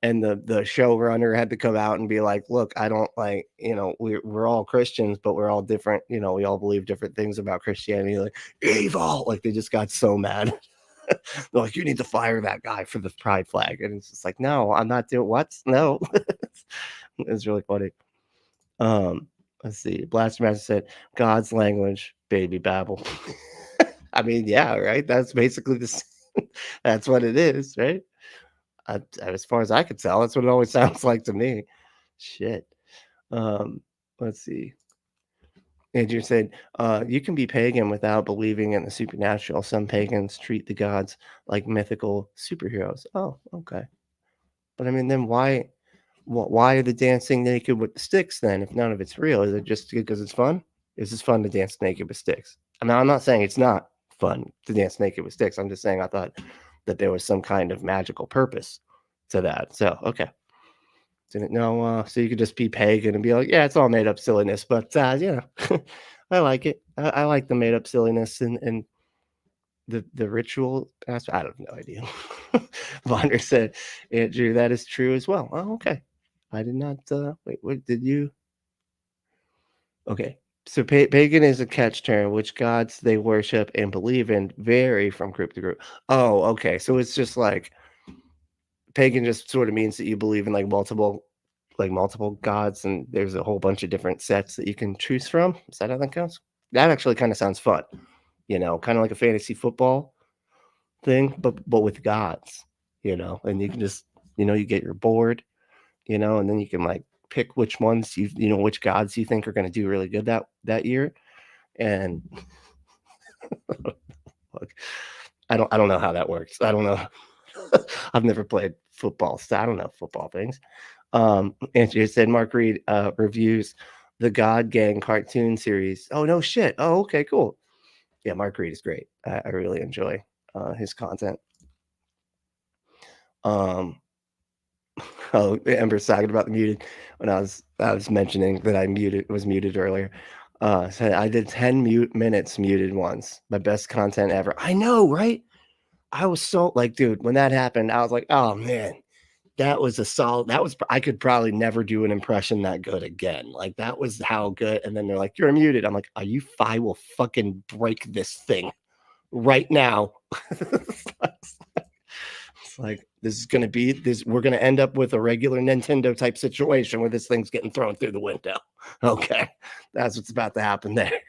And the showrunner had to come out and be like, look, I don't, like, you know, we're all Christians, but we're all different, you know, we all believe different things about Christianity. Like, evil, like they just got so mad. They're like, you need to fire that guy for the pride flag. And it's just like, no, I'm not doing what? No. It's really funny. Let's see. Blaster said, God's language, baby babble. I mean, yeah, right. That's basically that's what it is, right? As far as I could tell, that's what it always sounds like to me. Shit. Let's see. Andrew said, you can be pagan without believing in the supernatural. Some pagans treat the gods like mythical superheroes. Oh, okay. But I mean, then why are they dancing naked with the sticks then if none of it's real? Is it just because it's fun? Is it fun to dance naked with sticks? I mean, I'm not saying it's not fun to dance naked with sticks. I'm just saying I thought that there was some kind of magical purpose to that. So, okay. Didn't know. So you could just be pagan and be like, yeah, it's all made up silliness. But, yeah, I like it. I like the made up silliness and the ritual aspect. I have no idea. Vonner said, Andrew, that is true as well. Oh, okay. I did not. Wait, what did you? Okay. So pagan is a catch term. Which gods they worship and believe in vary from group to group. Oh, okay. So it's just like pagan just sort of means that you believe in like multiple gods, and there's a whole bunch of different sets that you can choose from. Is that how that goes? That actually kind of sounds fun. You know, kind of like a fantasy football thing, but with gods, you know, and you can just, you know, you get your board, you know, and then you can like pick which ones you know, which gods you think are going to do really good that year. And look, I don't know how that works. I don't know. I've never played football, so I don't know football things. Andrea said Mark Reed reviews the God Gang cartoon series. Oh, no shit. Oh, okay, cool. Yeah, Mark Reed is great. I really enjoy his content. Oh, Ember's talking about the muted when I was mentioning that I was muted earlier. So I did 10 minutes muted once. My best content ever. I know, right? I was so like, dude, when that happened, I was like, oh man, that was a solid. I could probably never do an impression that good again. Like that was how good. And then they're like, you're muted. I'm like, are you? I will fucking break this thing right now. It's like this is gonna be this. We're gonna end up with a regular Nintendo type situation where this thing's getting thrown through the window. Okay, that's what's about to happen there.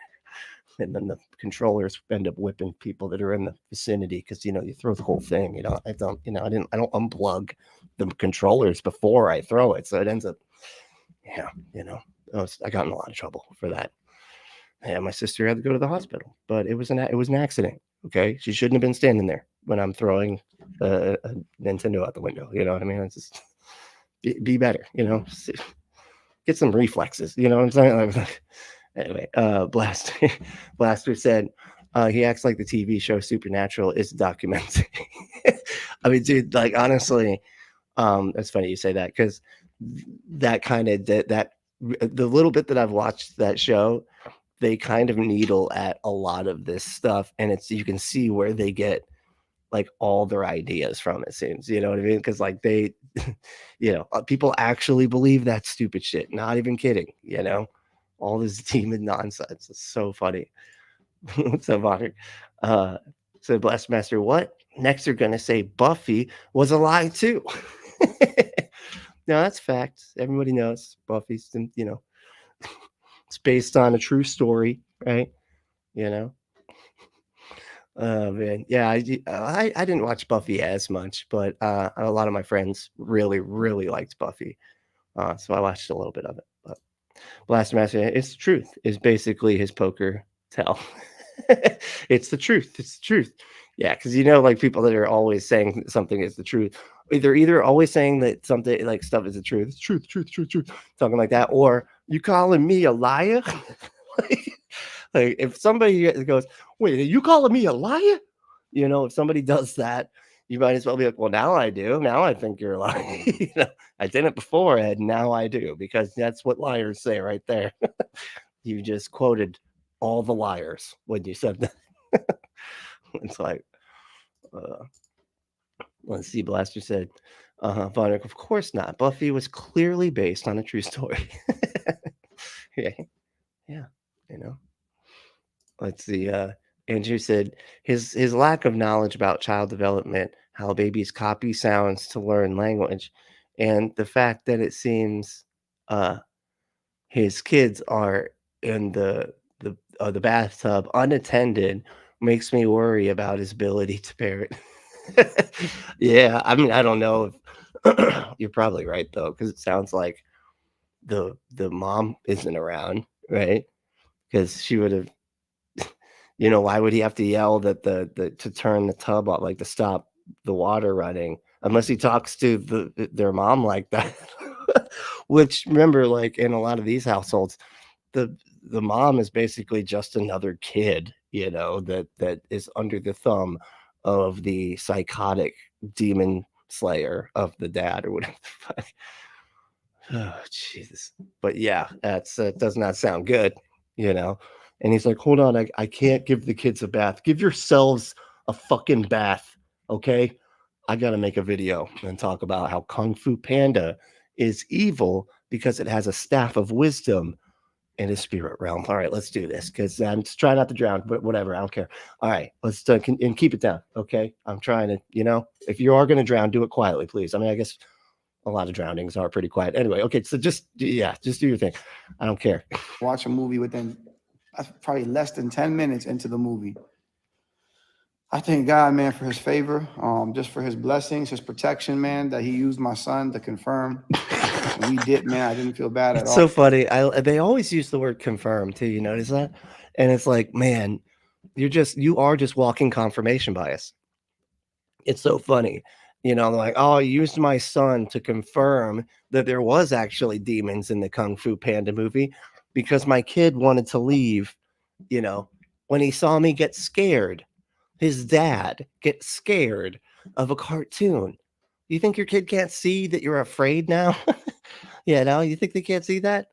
And then the controllers end up whipping people that are in the vicinity because, you know, you throw the whole thing. You know, I don't unplug the controllers before I throw it, so it ends up, yeah, you know, I got in a lot of trouble for that. Yeah, my sister had to go to the hospital, but it was an accident. Okay, she shouldn't have been standing there when I'm throwing a Nintendo out the window. You know what I mean? It's just be better. You know, get some reflexes. You know what I'm saying? Anyway, Blaster said he acts like the TV show Supernatural is documented. I mean, dude, like honestly, it's funny you say that because that kind of that the little bit that I've watched that show, they kind of needle at a lot of this stuff, and you can see where they get like all their ideas from, it seems, you know what I mean? Because like they, you know, people actually believe that stupid shit. Not even kidding, you know, all this demon nonsense. It's so funny. So funny. So Blastmaster, what? Next they're gonna say Buffy was a lie too. No, that's fact. Everybody knows Buffy's, you know, it's based on a true story, right? You know. Oh man, yeah, I didn't watch Buffy as much, but a lot of my friends really liked Buffy, so I watched a little bit of it. But Blastmaster, it's the truth is basically his poker tell. It's the truth. It's the truth. Yeah, because you know, like people that are always saying something is the truth. They're either always saying that something like stuff is the truth. It's truth, truth, truth, truth, something like that. Or you calling me a liar? like, like if somebody goes, wait, are you calling me a liar? You know, if somebody does that, you might as well be like, well, now I do. Now I think you're lying. You know, I didn't before, Ed. Now I do, because that's what liars say right there. You just quoted all the liars when you said that. It's like, uh, let's see. Blaster said, Vonnegut, of course not. Buffy was clearly based on a true story. Yeah, yeah, you know. Let's see. Andrew said his lack of knowledge about child development, how babies copy sounds to learn language, and the fact that it seems uh, his kids are in the bathtub unattended makes me worry about his ability to parent. Yeah, I mean, I don't know if you're probably right though, because it sounds like the mom isn't around, right? Because she would have, you know, why would he have to yell that the to turn the tub off, like to stop the water running, unless he talks to their mom like that? Which remember, like in a lot of these households, the the mom is basically just another kid, you know, that is under the thumb of the psychotic demon slayer of the dad or whatever the fuck. Oh, Jesus. But yeah, that's does not sound good, you know. And he's like, hold on, I can't give the kids a bath. Give yourselves a fucking bath, okay? I gotta make a video and talk about how Kung Fu Panda is evil because it has a staff of wisdom in his spirit realm. All right, let's do this because I'm just trying not to drown, but whatever, I don't care. All right, let's and keep it down, okay? I'm trying to, you know, if you are gonna drown, do it quietly, please. I mean, I guess a lot of drownings are pretty quiet. Anyway, okay, so just yeah, just do your thing. I don't care. Watch a movie within probably less than 10 minutes into the movie. I thank God, man, for his favor, just for his blessings, his protection, man, that he used my son to confirm. And we did, man. I didn't feel bad at It's all. so funny. They always use the word confirm too. You notice that? And it's like, man, you are just walking confirmation bias. It's so funny. You know, like, oh, I used my son to confirm that there was actually demons in the Kung Fu Panda movie because my kid wanted to leave, you know, when he saw me get scared. His dad gets scared of a cartoon. You think your kid can't see that you're afraid now? You know, you think they can't see that?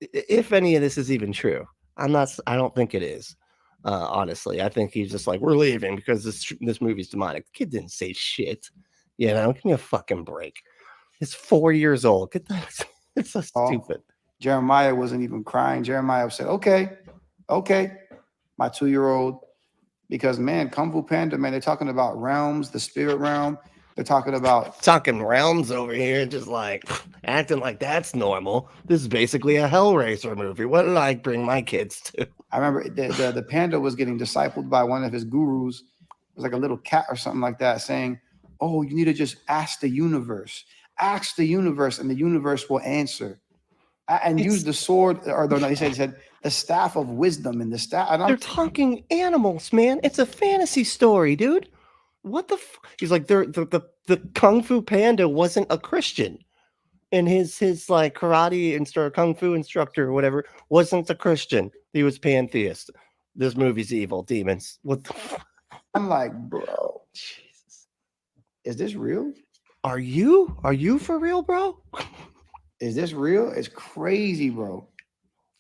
If any of this is even true, I don't think it is. Honestly, I think he's just like, we're leaving because this movie's demonic. The kid didn't say shit. You know, give me a fucking break. He's 4 years old. Get that? It's so stupid. Jeremiah wasn't even crying. Jeremiah said, okay, my 2-year-old. Because, man, Kung Fu Panda, man, they're talking about realms, the spirit realm. They're talking about talking realms over here, just like acting like that's normal. This is basically a Hellraiser movie. What did I bring my kids to? I remember the panda was getting discipled by one of his gurus. It was like a little cat or something like that, saying, oh, you need to just ask the universe. Ask the universe, and the universe will answer. And use the sword, or no, he said the staff of wisdom and the staff. They're talking animals, man. It's a fantasy story, dude. What the? He's like, the Kung Fu Panda wasn't a Christian, and his like karate instructor, kung fu instructor, or whatever, wasn't a Christian. He was pantheist. This movie's evil, demons. What the? I'm like, bro, Jesus, is this real? Are you for real, bro? Is this real? It's crazy, bro.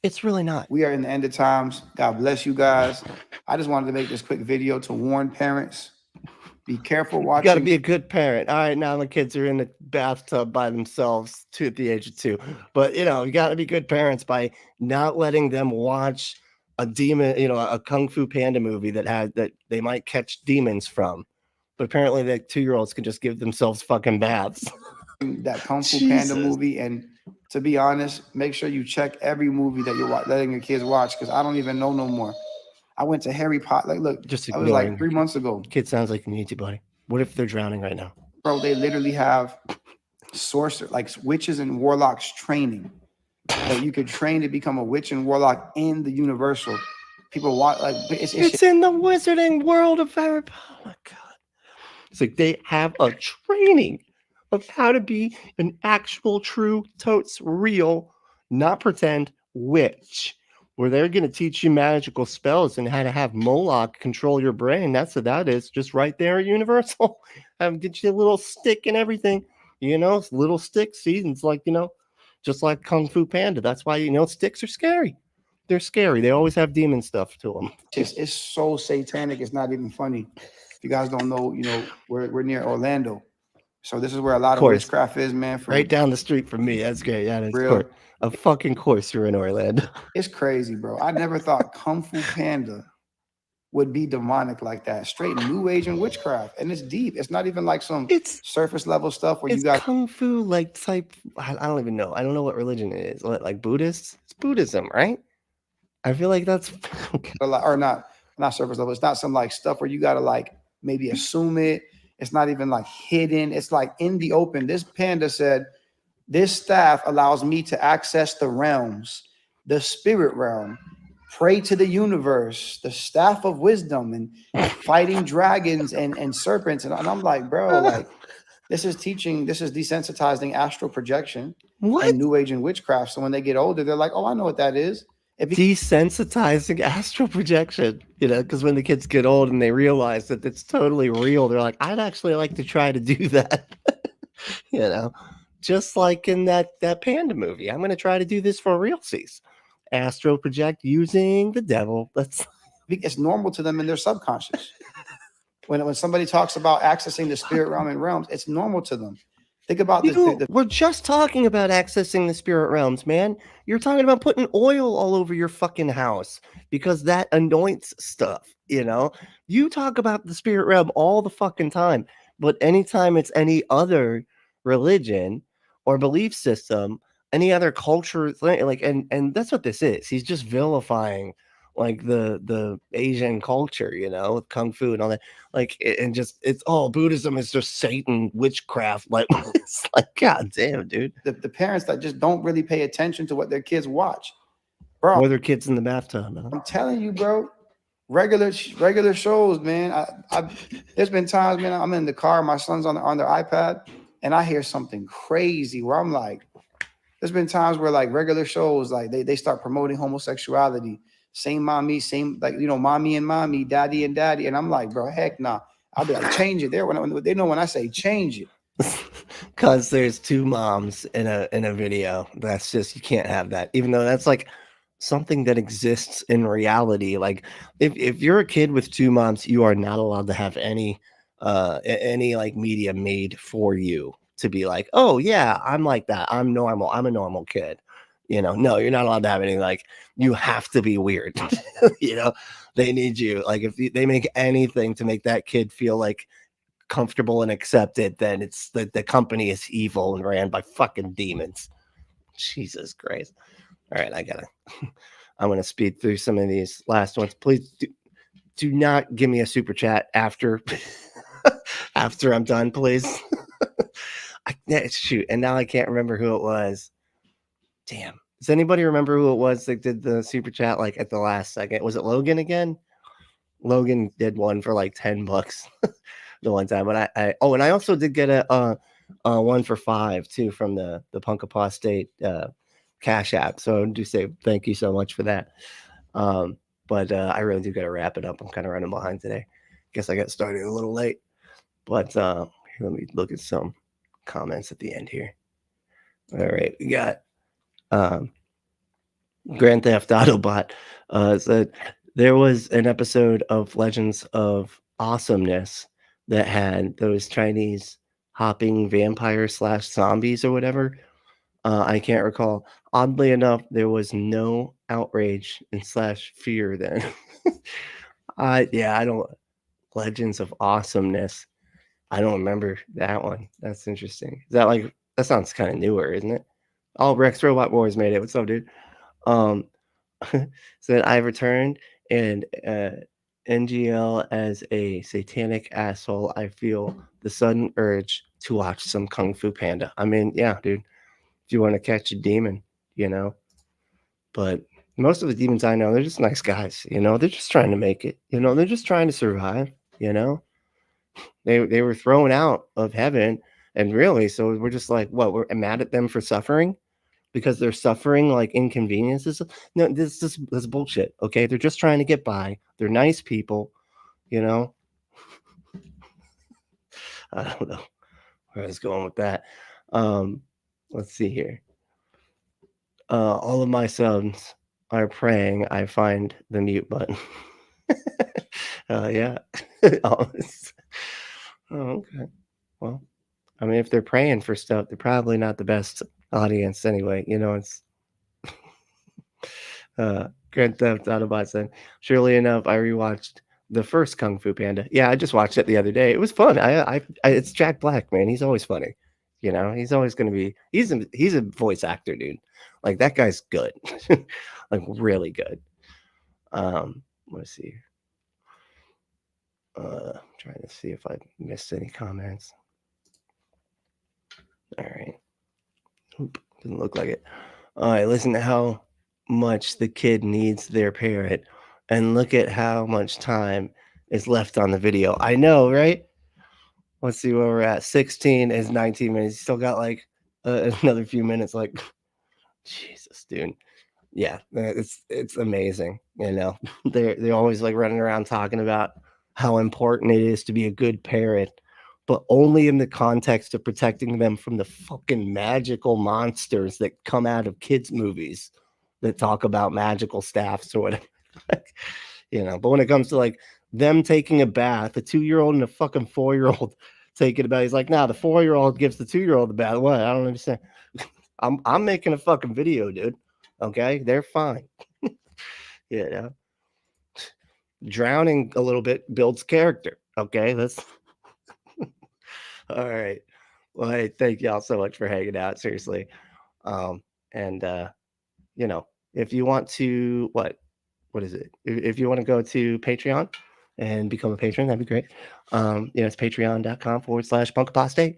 It's really not. We are in the end of times. God bless you guys. I just wanted to make this quick video to warn parents. Be careful watching. You got to be a good parent. All right, now the kids are in the bathtub by themselves at the age of 2. But, you know, you got to be good parents by not letting them watch a demon, you know, a Kung Fu Panda movie that they might catch demons from. But apparently the 2-year-olds can just give themselves fucking baths. That Kung Fu Panda movie, and to be honest, make sure you check every movie that you're letting your kids watch, because I don't even know no more. I went to Harry Potter. Like, look, just I was like 3 months ago. Kid sounds like you need to, buddy. What if they're drowning right now? Bro, they literally have sorcerer, like witches and warlocks training. That you could train to become a witch and warlock in the Universal. People want like It's in the wizarding world of Harry Potter. Oh my God. It's like they have a training of how to be an actual, true, totes, real, not pretend witch, where they're going to teach you magical spells and how to have Moloch control your brain. That's what that is. Just right there at Universal. Get you a little stick and everything. You know, little stick seasons, like, you know, just like Kung Fu Panda. That's why, you know, sticks are scary. They're scary. They always have demon stuff to them. It's so satanic. It's not even funny. If you guys don't know, you know, we're near Orlando. So this is where a lot of witchcraft is, man. Right down the street from me. That's great. Yeah, that's real. A fucking course you're in Orlando. It's crazy, bro. I never thought Kung Fu Panda would be demonic like that. Straight New Age and witchcraft. And it's deep. It's not even like some surface level stuff where you got Kung Fu like type. I don't even know. I don't know what religion it is. Like Buddhists? It's Buddhism, right? I feel like that's or not surface level. It's not some like stuff where you gotta like maybe assume it. It's not even like hidden. It's like in the open. This panda said, this staff allows me to access the realms, the spirit realm, pray to the universe, the staff of wisdom, and fighting dragons and serpents. And I'm like, bro, like this is teaching, this is desensitizing astral projection and New Age and witchcraft. So when they get older, they're like, oh, I know what that is. Desensitizing astral projection, you know, because when the kids get old and they realize that it's totally real, they're like, I'd actually like to try to do that. You know, just like in that panda movie. I'm going to try to do this for realsies. Astral project using the devil. It's normal to them in their subconscious. When somebody talks about accessing the spirit realm and realms, it's normal to them. Think about this. We're just talking about accessing the spirit realms, man. You're talking about putting oil all over your fucking house because that anoints stuff, you know? You talk about the spirit realm all the fucking time, but anytime it's any other religion or belief system, any other culture, like, and that's what this is. He's just vilifying like the Asian culture, you know, with kung fu and all that, like, and just it's all Buddhism is just Satan, witchcraft, like it's like, god damn, dude. The parents that just don't really pay attention to what their kids watch, bro. Or their kids in the bathtub. Huh? I'm telling you, bro. Regular shows, man. There's been times, man, I'm in the car, my son's on their iPad, and I hear something crazy where I'm like, there's been times where like regular shows, like they start promoting homosexuality. Same mommy, same, like, you know, mommy and mommy, daddy and daddy. And I'm like, bro, heck nah. I'll be like, change it there. When they know when I say change it. Because there's two moms in a video. That's just, you can't have that. Even though that's like something that exists in reality. Like if you're a kid with two moms, you are not allowed to have any like media made for you to be like, oh yeah, I'm like that. I'm normal. I'm a normal kid. You know, no, you're not allowed to have anything. Like, you have to be weird. You know, they need you. Like, if they make anything to make that kid feel like comfortable and accepted, then it's the company is evil and ran by fucking demons. Jesus Christ. All right, I'm gonna speed through some of these last ones. Please do not give me a super chat after after I'm done, please. Shoot, and now I can't remember who it was. Damn. Does anybody remember who it was that did the super chat like at the last second? Was it Logan again? Logan did one for like $10 the one time. But I and I also did get a one for $5 too from the Punk Apostate Cash App. So I do say thank you so much for that. But I really do gotta wrap it up. I'm kind of running behind today. Guess I got started a little late. But let me look at some comments at the end here. All right, we got Grand Theft Autobot said there was an episode of Legends of Awesomeness that had those Chinese hopping vampire / zombies or whatever. I can't recall. Oddly enough, there was no outrage and / fear then. I don't. Legends of Awesomeness. I don't remember that one. That's interesting. Is that like, that sounds kind of newer, isn't it? Oh, Rex Robot Wars made it. What's up, dude? Said I returned and NGL as a satanic asshole. I feel the sudden urge to watch some Kung Fu Panda. I mean, yeah, dude. If you want to catch a demon, you know. But Most of the demons I know, they're just nice guys, you know, they're just trying to make it, you know, they're just trying to survive, you know. They were thrown out of heaven, and really, so we're just like, what, we're mad at them for suffering because they're suffering like inconveniences? No, this bullshit. Okay, they're just trying to get by. They're nice people, you know. I don't know where I was going with that. Let's see here. All of my subs are praying I find the mute button. Yeah. Oh, okay. Well, I mean, if they're praying for stuff, they're probably not the best audience anyway. You know, it's Grand Theft Autobot said, surely enough, I rewatched the first Kung Fu Panda. Yeah, I just watched it the other day. It was fun. It's Jack Black, man. He's always funny. You know, he's always going to be. He's a voice actor, dude. Like that guy's good, like really good. Let's see. Trying to see if I missed any comments. All right. Oop, doesn't look like it. All right, listen to how much the kid needs their parent, and look at how much time is left on the video. I know, right? Let's see where we're at. 16 is 19 minutes. Still got like another few minutes. Like, Jesus, dude. Yeah, it's amazing. You know, they're always like running around talking about how important it is to be a good parent, but only in the context of protecting them from the fucking magical monsters that come out of kids' movies that talk about magical staffs or whatever. You know, but when it comes to like them taking a bath, a 2-year-old and a fucking 4-year-old taking a bath, he's like, nah, the 4-year-old gives the 2-year-old the bath. What? I don't understand. I'm making a fucking video, dude. Okay, they're fine. You know, drowning a little bit builds character. Okay, that's all right. Well, hey, thank y'all so much for hanging out. Seriously, and you know, if you want to, what is it? If you want to go to Patreon and become a patron, that'd be great. You know, it's patreon.com/punkapostate.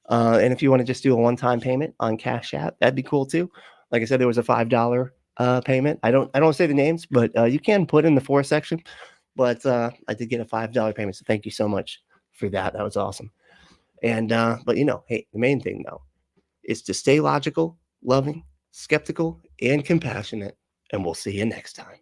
And if you want to just do a one-time payment on Cash App, that'd be cool too. Like I said, there was a $5 payment. I don't say the names, but you can put in the for section. But I did get a $5 payment, so thank you so much for that. That was awesome. And but you know, hey, the main thing though is to stay logical, loving, skeptical, and compassionate. And we'll see you next time.